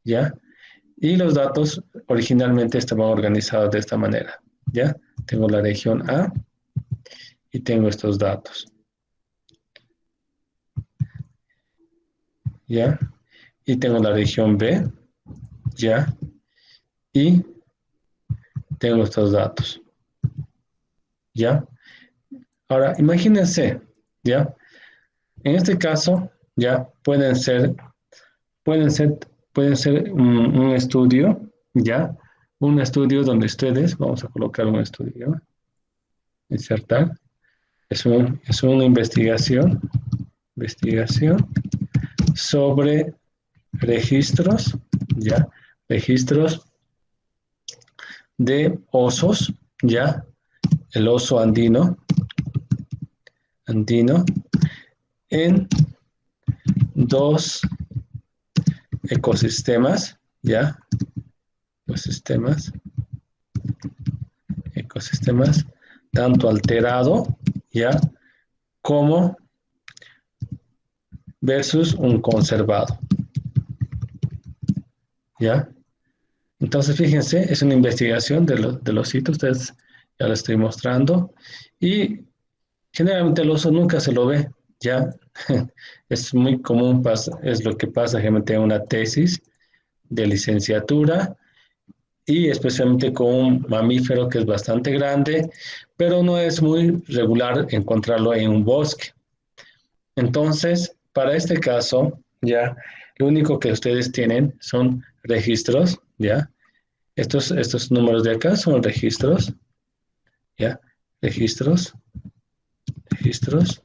¿ya? Y los datos originalmente estaban organizados de esta manera, ¿ya? Tengo la región A y tengo estos datos, ¿ya? Y tengo la región B, ¿ya? Y tengo estos datos, ¿ya? Ahora, imagínense, ¿ya? En este caso, ya pueden ser, pueden ser un estudio, ¿ya? Un estudio donde ustedes, vamos a colocar un estudio, insertar, es una investigación sobre registros, ¿ya? Registros de osos, ¿ya? El oso andino, en dos ecosistemas, ¿ya? Ecosistemas, ecosistemas, tanto alterado, ¿ya? Como versus un conservado, ¿ya? Entonces, fíjense, es una investigación de los sitios, ustedes ya lo estoy mostrando, y generalmente el oso nunca se lo ve, ¿ya? Es muy común, es lo que pasa generalmente en una tesis de licenciatura, y especialmente con un mamífero que es bastante grande, pero no es muy regular encontrarlo en un bosque. Entonces, para este caso, ya, lo único que ustedes tienen son registros, ¿ya? Estos números de acá son registros, ¿ya? Registros, registros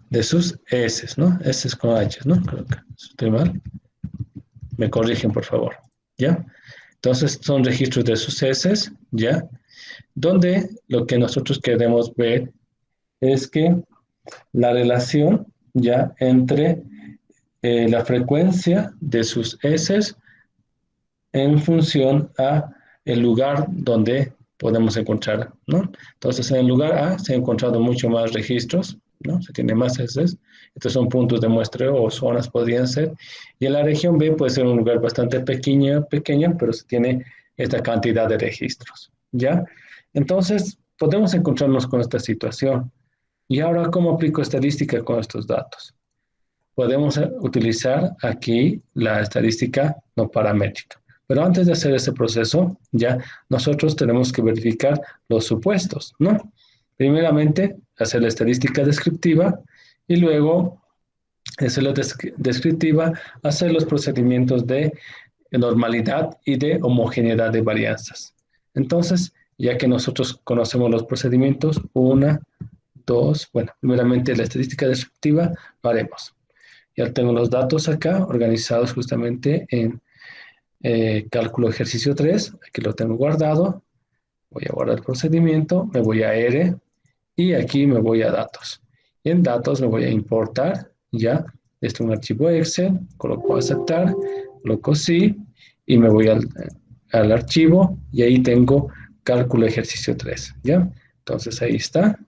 de sus S, ¿no? S con H, ¿no? Creo que estoy mal. Me corrigen, por favor, ¿ya? Entonces, son registros de sus S, ¿ya? Donde lo que nosotros queremos ver es que la relación, ¿ya? Entre la frecuencia de sus S en función a el lugar donde podemos encontrar, ¿no? Entonces, en el lugar A se han encontrado mucho más registros, ¿no? Se tiene más heces. Estos son puntos de muestreo o zonas podrían ser. Y en la región B puede ser un lugar bastante pequeña, pero se tiene esta cantidad de registros, ¿ya? Entonces, podemos encontrarnos con esta situación. Y ahora, ¿cómo aplico estadística con estos datos? Podemos utilizar aquí la estadística no paramétrica. Pero antes de hacer ese proceso, ya nosotros tenemos que verificar los supuestos, ¿no? Primeramente, hacer la estadística descriptiva y luego, hacer la descriptiva, hacer los procedimientos de normalidad y de homogeneidad de varianzas. Entonces, ya que nosotros conocemos los procedimientos, una, dos, bueno, primeramente la estadística descriptiva, lo haremos. Ya tengo los datos acá organizados justamente en cálculo ejercicio 3. Aquí lo tengo guardado. Voy a guardar el procedimiento, me voy a R y aquí me voy a datos. Y en datos me voy a importar, ¿ya? Esto es un archivo Excel, coloco aceptar, coloco sí, y me voy al archivo, y ahí tengo cálculo ejercicio 3, ¿ya? Entonces ahí está,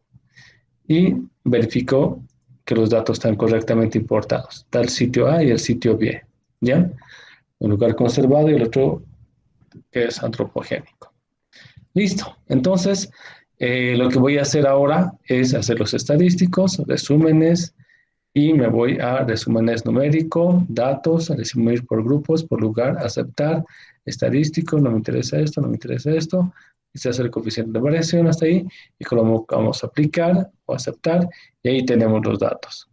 y verifico que los datos están correctamente importados. Está el sitio A y el sitio B, ¿ya? Un lugar conservado y el otro que es antropogénico. Listo. Entonces, lo que voy a hacer ahora es hacer los estadísticos, resúmenes, y me voy a resúmenes numérico, datos, a resumir por grupos, por lugar, aceptar, estadístico, no me interesa esto, no me interesa esto, y se hace el coeficiente de variación hasta ahí, y colocamos aplicar o aceptar, y ahí tenemos los datos.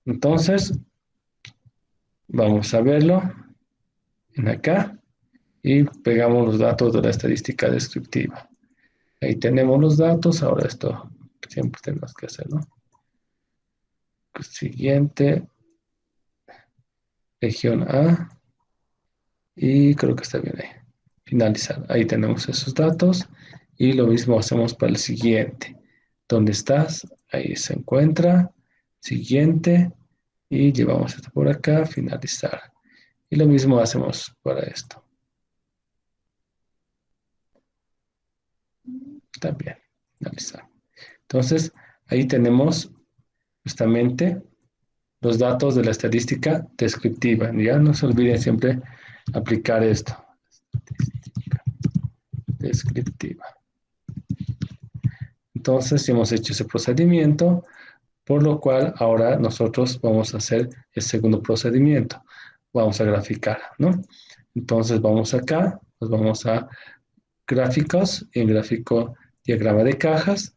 Entonces, vamos a verlo en acá, y pegamos los datos de la estadística descriptiva. Ahí tenemos los datos, ahora esto siempre tenemos que hacerlo. Siguiente, región A, y creo que está bien ahí. Finalizar, ahí tenemos esos datos, y lo mismo hacemos para el siguiente. ¿Dónde estás? Ahí se encuentra. Siguiente, y llevamos esto por acá, finalizar. Y lo mismo hacemos para esto. También, finalizar. Entonces, ahí tenemos justamente los datos de la estadística descriptiva. Ya no se olviden siempre aplicar esto. Estadística descriptiva. Entonces, ya hemos hecho ese procedimiento, por lo cual ahora nosotros vamos a hacer el segundo procedimiento. Vamos a graficar, ¿no? Entonces, vamos acá, nos vamos a gráficos, en gráfico diagrama de cajas,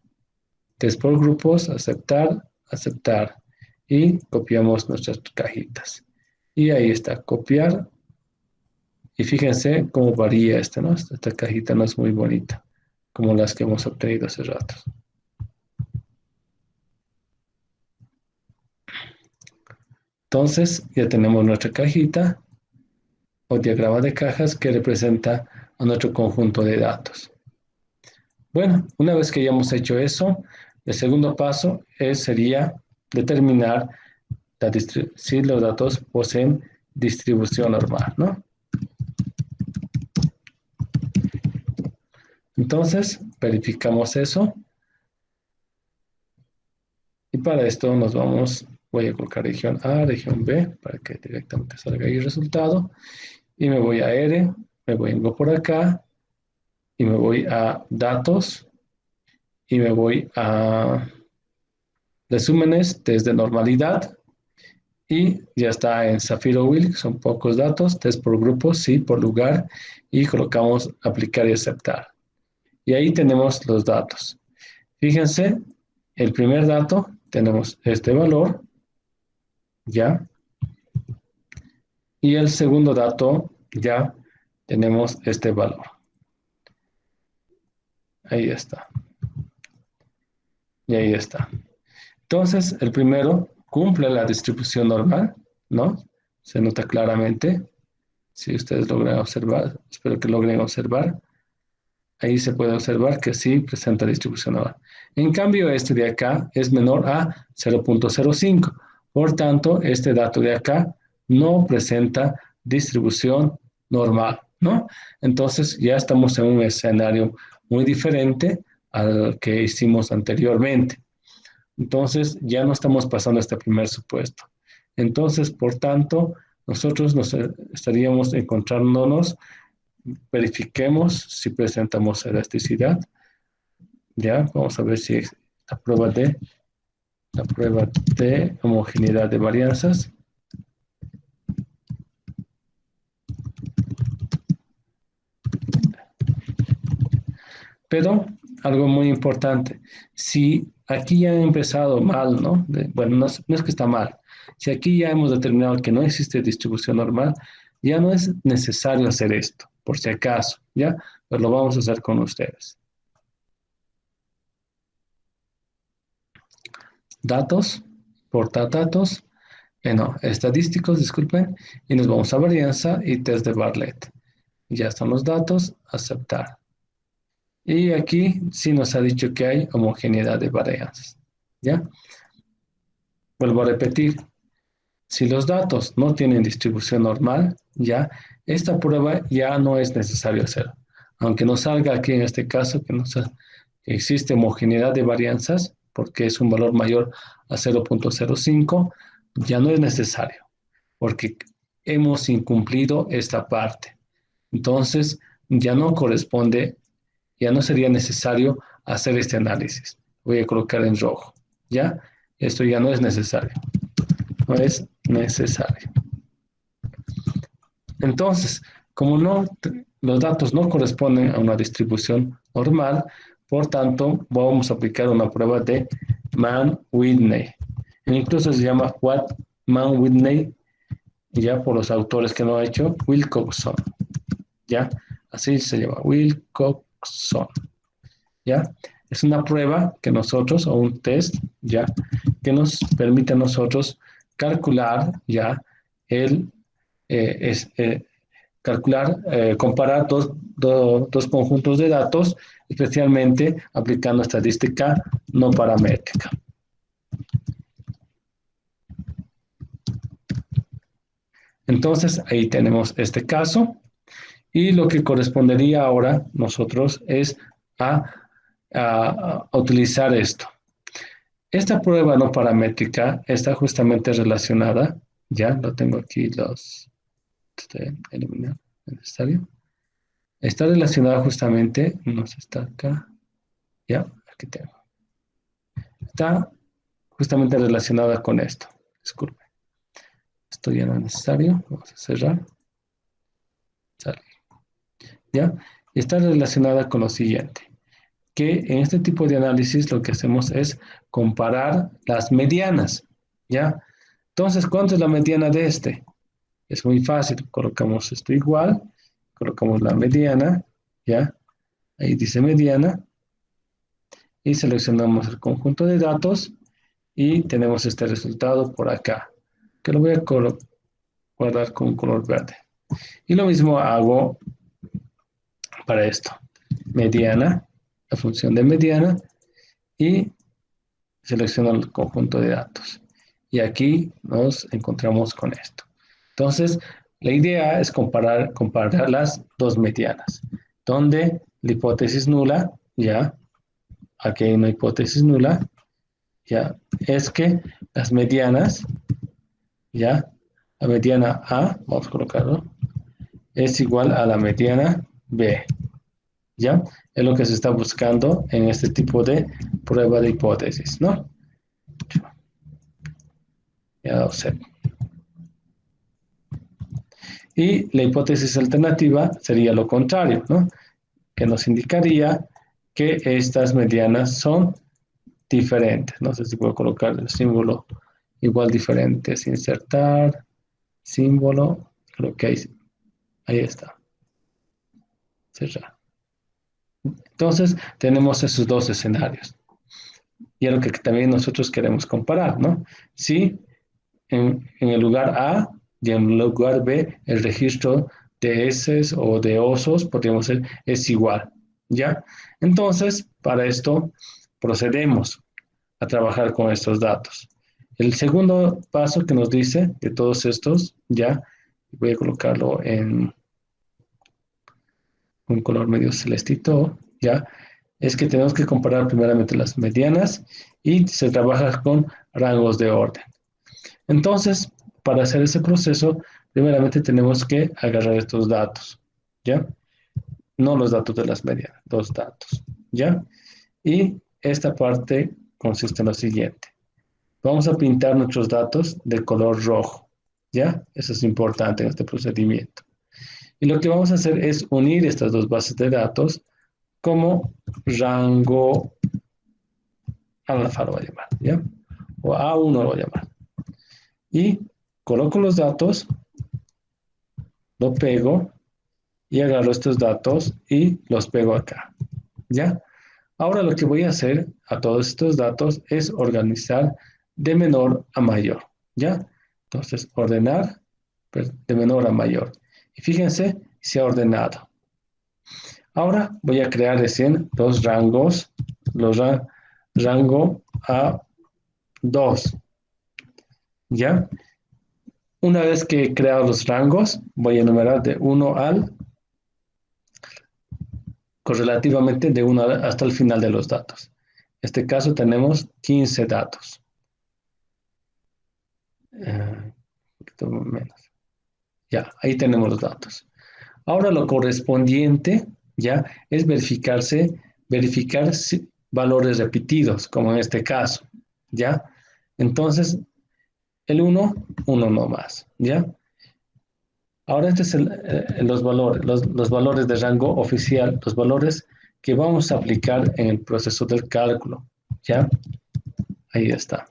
test por grupos, aceptar, aceptar, y copiamos nuestras cajitas. Y ahí está, copiar. Y fíjense cómo varía esta, ¿no? Esta cajita no es muy bonita, como las que hemos obtenido hace rato. Entonces, ya tenemos nuestra cajita o diagrama de cajas que representa a nuestro conjunto de datos. Bueno, una vez que ya hemos hecho eso, el segundo paso sería determinar si los datos poseen distribución normal, ¿no? Entonces, verificamos eso. Y para esto voy a colocar región A, región B, para que directamente salga ahí el resultado. Y me voy a R, me vengo por acá, y me voy a datos, y me voy a resúmenes desde normalidad, y ya está en Zafiro Will, que son pocos datos, test por grupo, sí, por lugar, y colocamos aplicar y aceptar. Y ahí tenemos los datos. Fíjense, el primer dato, tenemos este valor, ¿ya? Y el segundo dato, ya tenemos este valor. Ahí está. Y ahí está. Entonces, el primero cumple la distribución normal, ¿no? Se nota claramente. Si ustedes logran observar, espero que logren observar. Ahí se puede observar que sí presenta distribución normal. En cambio, este de acá es menor a 0.05. Por tanto, este dato de acá no presenta distribución normal, ¿no? Entonces, ya estamos en un escenario muy diferente al que hicimos anteriormente. Entonces, ya no estamos pasando este primer supuesto. Entonces, por tanto, nosotros estaríamos encontrándonos, verifiquemos si presentamos elasticidad. Ya, vamos a ver si es la prueba de homogeneidad de varianzas. Pero algo muy importante, si aquí ya han empezado mal, ¿no? Bueno, no es que está mal. Si aquí ya hemos determinado que no existe distribución normal, ya no es necesario hacer esto, por si acaso, ¿ya? Pero lo vamos a hacer con ustedes. Datos, portadatos, no, estadísticos, disculpen, y nos vamos a varianza y test de Bartlett. Ya están los datos, aceptar. Y aquí sí nos ha dicho que hay homogeneidad de varianzas, ¿ya? Vuelvo a repetir, si los datos no tienen distribución normal, ya, esta prueba ya no es necesario hacer. Aunque nos salga aquí en este caso que existe homogeneidad de varianzas, porque es un valor mayor a 0.05, ya no es necesario, porque hemos incumplido esta parte. Entonces, ya no corresponde, ya no sería necesario hacer este análisis. Voy a colocar en rojo, ¿ya? Esto ya no es necesario. No es necesario. Entonces, como los datos no corresponden a una distribución normal, por tanto, vamos a aplicar una prueba de Mann-Whitney. Incluso se llama Mann-Whitney, ya por los autores que lo han hecho, Wilcoxon. ¿Ya? Así se llama, Wilcoxon. ¿Ya? Es una prueba que nosotros, o un test, ¿ya? Que nos permite a nosotros calcular, ¿ya? El calcular, comparar dos conjuntos de datos, especialmente aplicando estadística no paramétrica. Entonces, ahí tenemos este caso y lo que correspondería ahora nosotros es a utilizar esto. Esta prueba no paramétrica está justamente relacionada, ya lo tengo aquí, eliminar, necesario. Está relacionada justamente, no sé, está acá, ya, aquí tengo. Está justamente relacionada con esto. Disculpe. Esto ya no es necesario. Vamos a cerrar. Sale. ¿Ya? Está relacionada con lo siguiente. Que en este tipo de análisis lo que hacemos es comparar las medianas. ¿Ya? Entonces, ¿cuánto es la mediana de este? Es muy fácil. Colocamos esto igual. Colocamos la mediana. ¿Ya? Ahí dice mediana. Y seleccionamos el conjunto de datos. Y tenemos este resultado por acá. Que lo voy a guardar con color verde. Y lo mismo hago para esto. Mediana, la función de mediana, y selecciono el conjunto de datos. Y aquí nos encontramos con esto. Entonces, la idea es comparar las dos medianas, donde la hipótesis nula, ya, aquí hay una hipótesis nula, ya, es que las medianas, ya, la mediana A, vamos a colocarlo, es igual a la mediana B. ¿Ya? Es lo que se está buscando en este tipo de prueba de hipótesis, ¿no? Ya observo. Y la hipótesis alternativa sería lo contrario, ¿no? Que nos indicaría que estas medianas son diferentes. No sé si puedo colocar el símbolo igual diferentes, insertar, símbolo, creo que ahí está. Cerrar. Entonces, tenemos esos dos escenarios. Y es lo que también nosotros queremos comparar, ¿no? Si en el lugar A y en el lugar B el registro de heces o de osos, podríamos decir, es igual, ¿ya? Entonces, para esto procedemos a trabajar con estos datos. El segundo paso que nos dice de todos estos, ya, voy a colocarlo en un color medio celestito, ya, es que tenemos que comparar primeramente las medianas y se trabaja con rangos de orden. Entonces, para hacer ese proceso, Primeramente tenemos que agarrar estos datos, ¿ya? No los datos de las medianas, los datos, ¿ya? Y esta parte consiste en lo siguiente. Vamos a pintar nuestros datos de color rojo, ¿ya? Eso es importante en este procedimiento. Y lo que vamos a hacer es unir estas dos bases de datos como rango alfa lo voy a llamar, ¿ya? O A1 lo voy a llamar. Y coloco los datos, lo pego y agarro estos datos y los pego acá, ¿ya? Ahora lo que voy a hacer a todos estos datos es organizar de menor a mayor, ¿ya? Entonces, ordenar de menor a mayor. Y fíjense, se ha ordenado. Ahora voy a crear recién los rangos, rango A2, ¿ya? Una vez que he creado los rangos, voy a enumerar de 1 al, correlativamente de 1 hasta el final de los datos. En este caso tenemos 15 datos. Un poquito menos. Ya, ahí tenemos los datos. Ahora lo correspondiente, ya, es verificar valores repetidos, como en este caso, ya. Entonces, el 1, 1 no más, ya. Ahora este es los valores, los valores de rango oficial, los valores que vamos a aplicar en el proceso del cálculo, ya. Ahí está.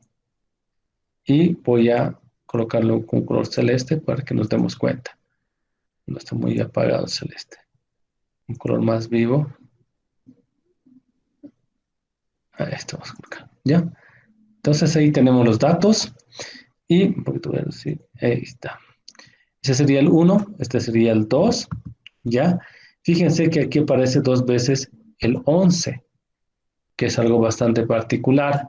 Y voy a colocarlo con color celeste para que nos demos cuenta. No está muy apagado el celeste. Un color más vivo. Ahí estamos colocando. ¿Ya? Entonces ahí tenemos los datos. Y un poquito de sí, ahí está. Ese sería el 1, este sería el 2. ¿Ya? Fíjense que aquí aparece dos veces el 11, que es algo bastante particular.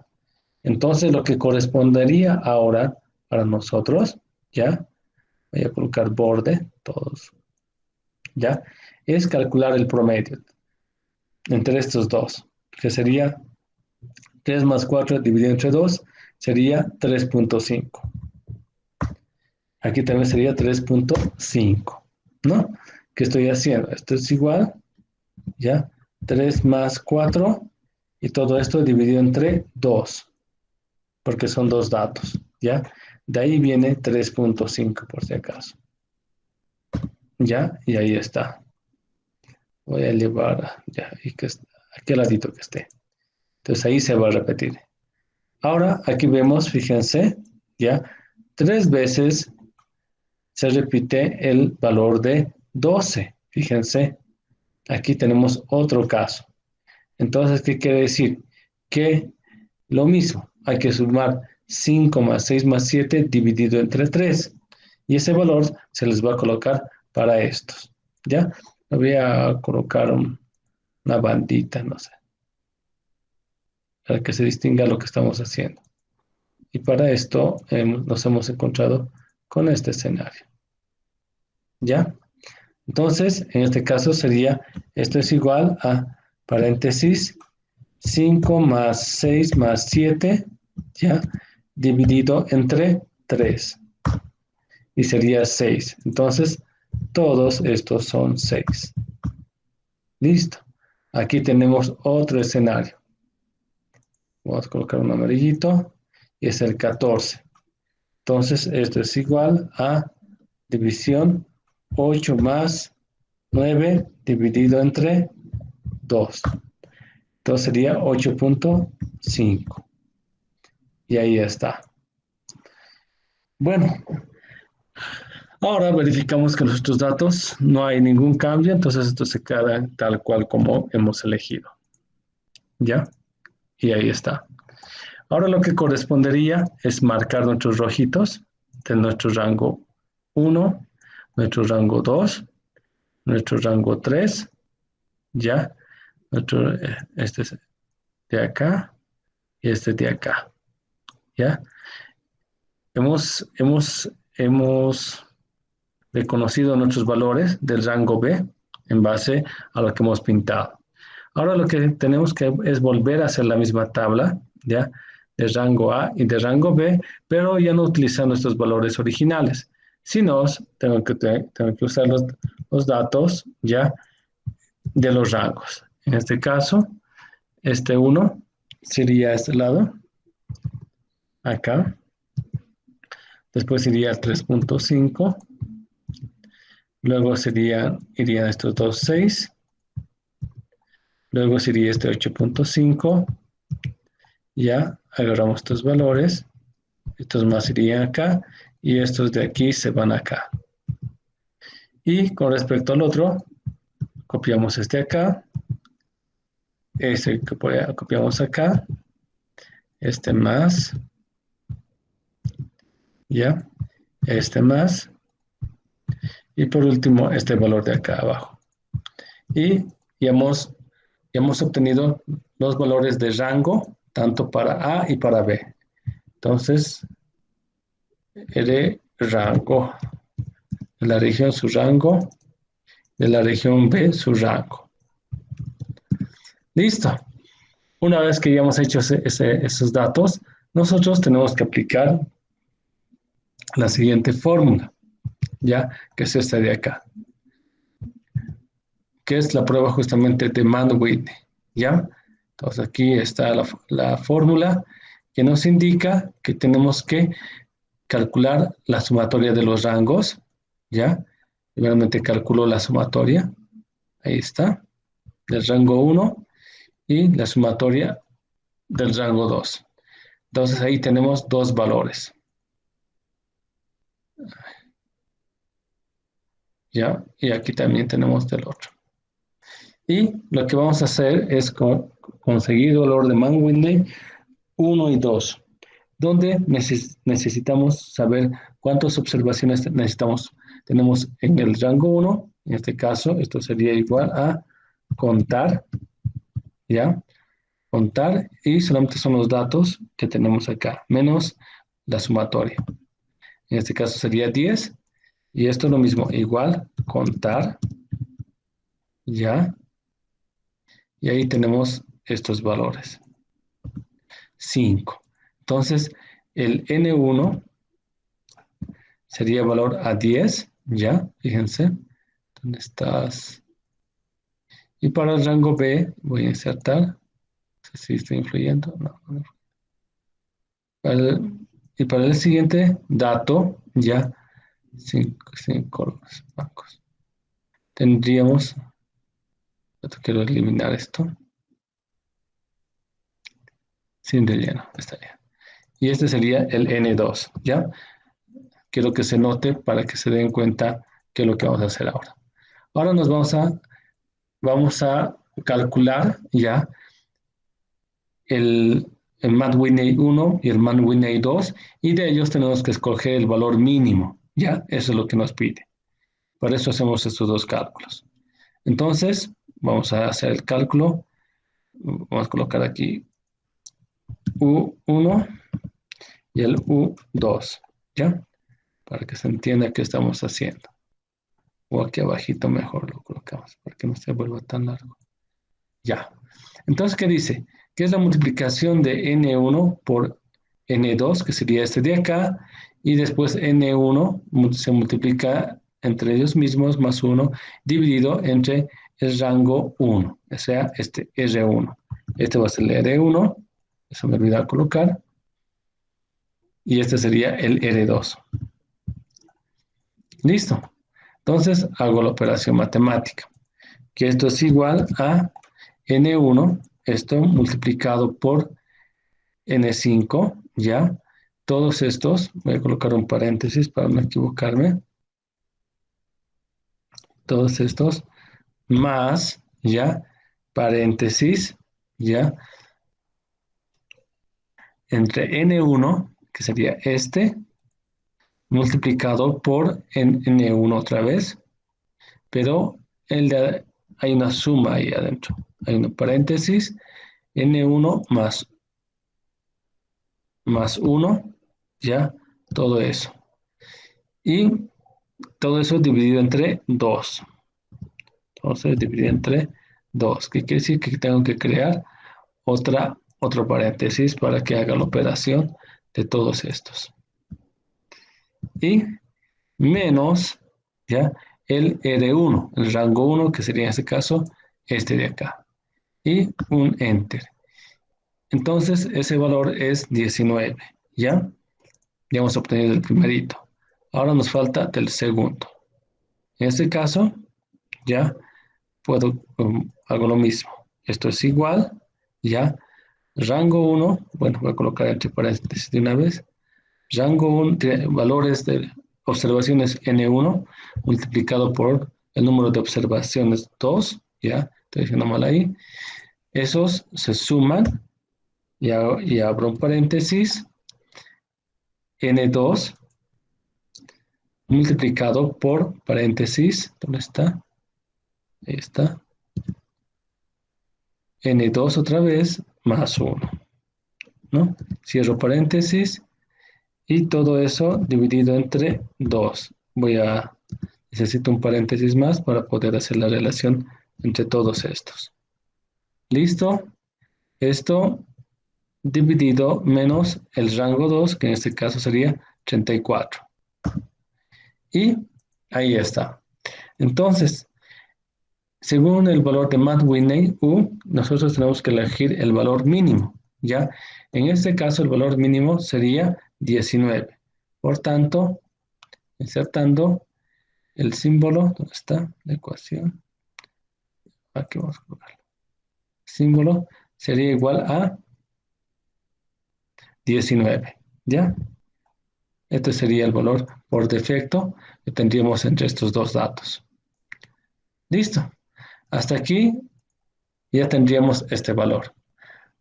Entonces lo que correspondería ahora para nosotros, ¿ya? Voy a colocar borde, todos, ¿ya? Es calcular el promedio entre estos dos, que sería 3 más 4 dividido entre 2, sería 3.5. Aquí también sería 3.5, ¿no? ¿Qué estoy haciendo? Esto es igual, ¿ya? 3 más 4 y todo esto dividido entre 2, porque son dos datos, ¿ya? De ahí viene 3.5 por si acaso. ¿Ya? Y ahí está. Voy a elevar, ya, y que aquí al ladito que esté. Entonces ahí se va a repetir. Ahora aquí vemos, fíjense, ya, 3 veces se repite el valor de 12. Fíjense, aquí tenemos otro caso. Entonces, ¿qué quiere decir? Que lo mismo, hay que sumar 5 más 6 más 7 dividido entre 3. Y ese valor se les va a colocar para estos. ¿Ya? Voy a colocar una bandita, no sé, para que se distinga lo que estamos haciendo. Y para esto nos hemos encontrado con este escenario. ¿Ya? Entonces, en este caso sería, esto es igual a paréntesis 5 más 6 más 7, ¿ya? Dividido entre 3. Y sería 6. Entonces, todos estos son 6. Listo. Aquí tenemos otro escenario. Vamos a colocar un amarillito. Y es el 14. Entonces, esto es igual a división 8 más 9 dividido entre 2. Entonces sería 8.5. Y ahí está. Bueno, ahora verificamos que nuestros datos no hay ningún cambio, entonces esto se queda tal cual como hemos elegido. ¿Ya? Y ahí está. Ahora lo que correspondería es marcar nuestros rojitos de nuestro rango 1, nuestro rango 2, nuestro rango 3, ¿ya? Este es de acá y este de acá, ¿ya? Hemos reconocido nuestros valores del rango B en base a lo que hemos pintado. Ahora lo que tenemos que es volver a hacer la misma tabla, ¿ya? De rango A y de rango B, pero ya no utilizando estos valores originales. Si no, tengo que usar los datos ya de los rangos. En este caso, este uno sería este lado, acá. Después iría al 3.5. Luego irían estos dos 6. Luego sería este 8.5. Ya agarramos estos valores. Estos más irían acá. Y estos de aquí se van acá. Y con respecto al otro, copiamos este acá. Este que copiamos acá. Este más. Ya. Este más. Y por último, este valor de acá abajo. Y ya hemos obtenido los valores de rango, tanto para A y para B. Entonces, R rango, de la región su rango, de la región B su rango. Listo. Una vez que ya hemos hecho esos datos, nosotros tenemos que aplicar la siguiente fórmula, ya que es esta de acá, que es la prueba justamente de Mann-Whitney, ¿ya? Entonces aquí está la fórmula que nos indica que tenemos que calcular la sumatoria de los rangos, ¿ya? Primeramente calculo la sumatoria, ahí está, del rango 1 y la sumatoria del rango 2. Entonces ahí tenemos dos valores, ¿ya? Y aquí también tenemos del otro. Y lo que vamos a hacer es conseguir el valor de Mann-Whitney 1 y 2, donde necesitamos saber cuántas observaciones tenemos en el rango 1, en este caso, esto sería igual a contar, ¿ya? Contar y solamente son los datos que tenemos acá, menos la sumatoria. En este caso sería 10, y esto es lo mismo, igual, contar, ¿ya? Y ahí tenemos estos valores, 5. Entonces, el N1 sería valor a 10, ¿ya? Fíjense, ¿dónde estás? Y para el rango B voy a insertar, no sé si está influyendo, no. Y para el siguiente dato, ya, 5 bancos. Tendríamos, quiero eliminar esto, sin relleno, está bien. Y este sería el N2, ¿ya? Quiero que se note para que se den cuenta qué es lo que vamos a hacer ahora. Ahora vamos a calcular ya el Mann-Whitney 1 y el Mann-Whitney 2, y de ellos tenemos que escoger el valor mínimo, ¿ya? Eso es lo que nos pide. Por eso hacemos estos dos cálculos. Entonces, vamos a hacer el cálculo. Vamos a colocar aquí U1 y el U2, ¿ya? Para que se entienda qué estamos haciendo. O aquí abajito mejor lo colocamos, para que no se vuelva tan largo. Ya. Entonces, ¿qué dice? Que es la multiplicación de N1 por N2, que sería este de acá, y después N1 se multiplica entre ellos mismos más 1, dividido entre el rango 1, o sea, este R1. Este va a ser el R1, eso me olvidó colocar, y este sería el R2. Listo. Entonces, hago la operación matemática, que esto es igual a N1, esto multiplicado por N5, ¿ya? Todos estos, voy a colocar un paréntesis para no equivocarme, todos estos, más, ¿ya? Paréntesis, ¿ya? Entre N1, que sería este, multiplicado por N1 otra vez, pero hay una suma ahí adentro, hay un paréntesis, N1 más 1, ¿ya? Todo eso. Y todo eso dividido entre 2. Entonces, dividido entre 2. ¿Qué quiere decir? Que tengo que crear otro paréntesis para que haga la operación de todos estos. Y menos, ¿ya? El R1, el rango 1, que sería en este caso este de acá. Y un Enter. Entonces, ese valor es 19, ¿ya? Ya hemos obtenido el primerito. Ahora nos falta del segundo. En este caso, ya hago lo mismo. Esto es igual, ya. Rango 1, bueno, voy a colocar entre paréntesis de una vez. Rango 1, valores de observaciones N1 multiplicado por el número de observaciones 2, ya, estoy diciendo mal ahí. Esos se suman y abro un paréntesis, N2 multiplicado por paréntesis, ¿dónde está? Ahí está. N2 otra vez más 1, ¿no? Cierro paréntesis y todo eso dividido entre 2. Necesito un paréntesis más para poder hacer la relación entre todos estos. ¿Listo? Esto dividido menos el rango 2, que en este caso sería 34. Y ahí está. Entonces, según el valor de Matt Whitney, U, nosotros tenemos que elegir el valor mínimo, ¿ya? En este caso, el valor mínimo sería 19. Por tanto, insertando el símbolo, ¿dónde está la ecuación? Aquí vamos a colocarlo. Símbolo sería igual a 19, ¿ya? Este sería el valor por defecto que tendríamos entre estos dos datos. Listo. Hasta aquí ya tendríamos este valor.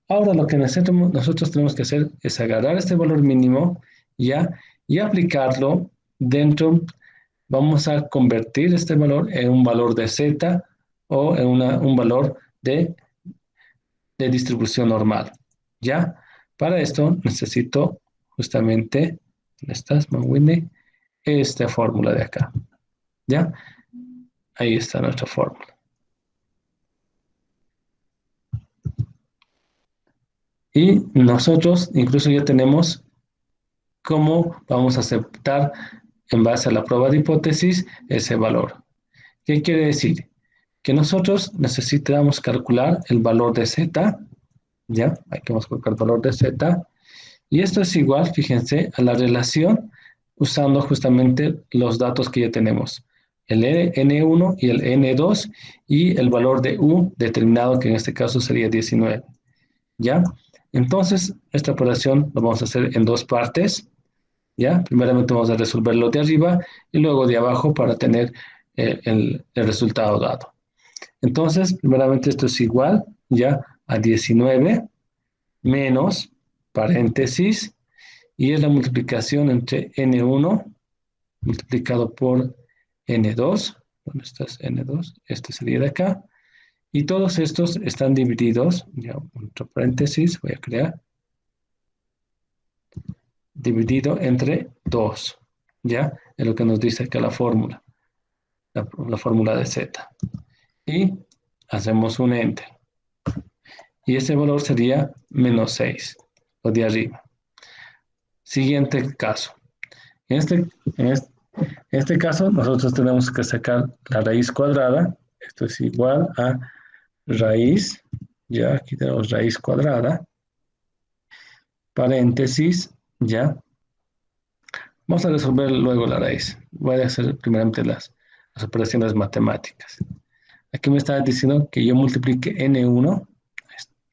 Ahora lo que nosotros tenemos que hacer es agarrar este valor mínimo ya y aplicarlo dentro. Vamos a convertir este valor en un valor de z o en un valor de distribución normal. ¿Ya? Para esto necesito justamente, ¿dónde estás, Manwine? Esta fórmula de acá. ¿Ya? Ahí está nuestra fórmula. Y nosotros incluso ya tenemos cómo vamos a aceptar en base a la prueba de hipótesis ese valor. ¿Qué quiere decir? Que nosotros necesitamos calcular el valor de z, ¿ya? Aquí vamos a colocar el valor de z, y esto es igual, fíjense, a la relación usando justamente los datos que ya tenemos, el N1 y el N2, y el valor de U determinado, que en este caso sería 19, ¿ya? Entonces, esta operación lo vamos a hacer en dos partes, ¿ya? Primeramente vamos a resolver lo de arriba y luego de abajo para tener el resultado dado. Entonces, primeramente esto es igual, ya, a 19 menos, paréntesis, y es la multiplicación entre N1 multiplicado por N2. ¿Dónde está N2? Este sería de acá. Y todos estos están divididos, ya, otro paréntesis voy a crear, dividido entre 2, ¿ya? Es lo que nos dice acá la fórmula, la fórmula de Z. Y hacemos un Enter. Y ese valor sería menos 6, lo de arriba. Siguiente caso. En este caso, nosotros tenemos que sacar la raíz cuadrada. Esto es igual a raíz, ya aquí tenemos raíz cuadrada, paréntesis, ya. Vamos a resolver luego la raíz. Voy a hacer primeramente las operaciones matemáticas. Aquí me está diciendo que yo multiplique n1,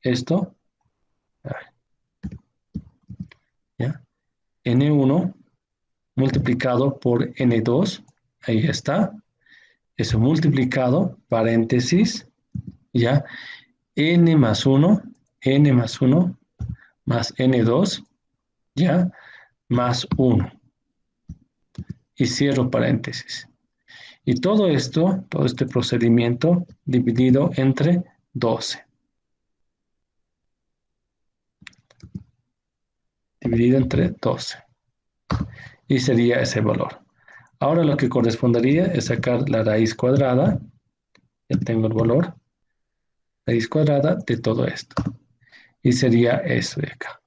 esto, ¿ya? N1 multiplicado por N2, ahí está, eso multiplicado, paréntesis, ya, N más 1, N más 1, más N2, ya, más 1, y cierro paréntesis. Y todo esto, todo este procedimiento dividido entre 12. Dividido entre 12. Y sería ese valor. Ahora lo que correspondería es sacar la raíz cuadrada. Ya tengo el valor. Raíz cuadrada de todo esto. Y sería eso de acá.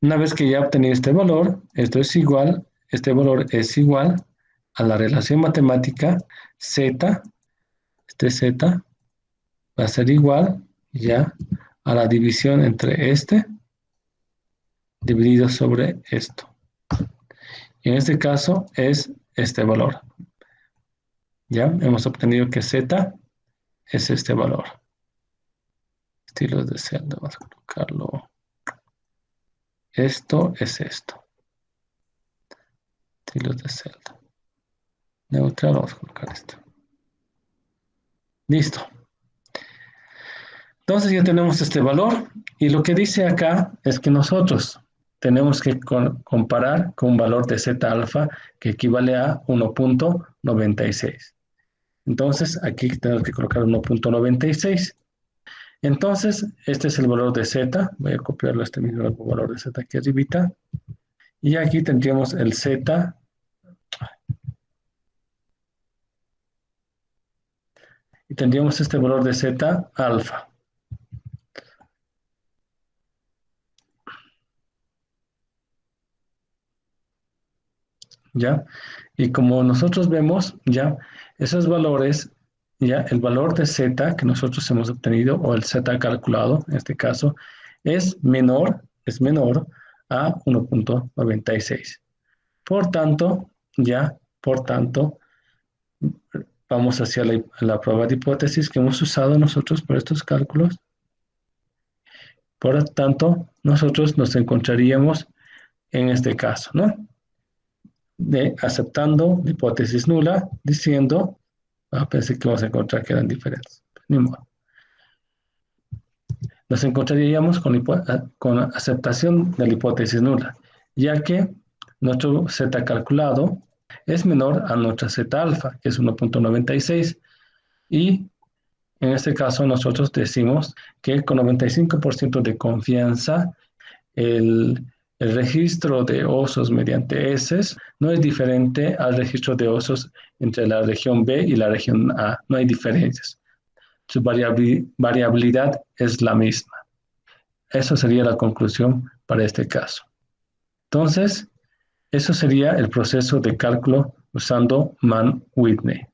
Una vez que ya obtení este valor, esto es igual, este valor es igual a la relación matemática z, este z va a ser igual ya a la división entre este dividido sobre esto. Y en este caso es este valor. Ya hemos obtenido que z es este valor. Estilos de celda, vamos a colocarlo. Esto es esto. Estilos de celda. Neutral, vamos a colocar esto. Listo. Entonces ya tenemos este valor y lo que dice acá es que nosotros tenemos que comparar con un valor de Z alfa que equivale a 1.96. Entonces aquí tenemos que colocar 1.96. Entonces este es el valor de Z. Voy a copiarlo este mismo valor de Z aquí arribita. Y aquí tendríamos el Z. Y tendríamos este valor de Z alfa. ¿Ya? Y como nosotros vemos, ya, esos valores, ya, el valor de Z que nosotros hemos obtenido, o el Z calculado, en este caso, es menor a 1.96. Por tanto, ya, por tanto, vamos hacia la prueba de hipótesis que hemos usado nosotros para estos cálculos. Por tanto, nosotros nos encontraríamos en este caso, ¿no? De aceptando la hipótesis nula, diciendo, pensé que vamos a encontrar que eran diferentes. Ni modo. Nos encontraríamos con aceptación de la hipótesis nula, ya que nuestro Z calculado es menor a nuestra Z alfa, que es 1.96, y en este caso nosotros decimos que con 95% de confianza el registro de osos mediante heces no es diferente al registro de osos entre la región B y la región A. No hay diferencias. Su variabilidad es la misma. Eso sería la conclusión para este caso. Entonces, eso sería el proceso de cálculo usando Mann-Whitney.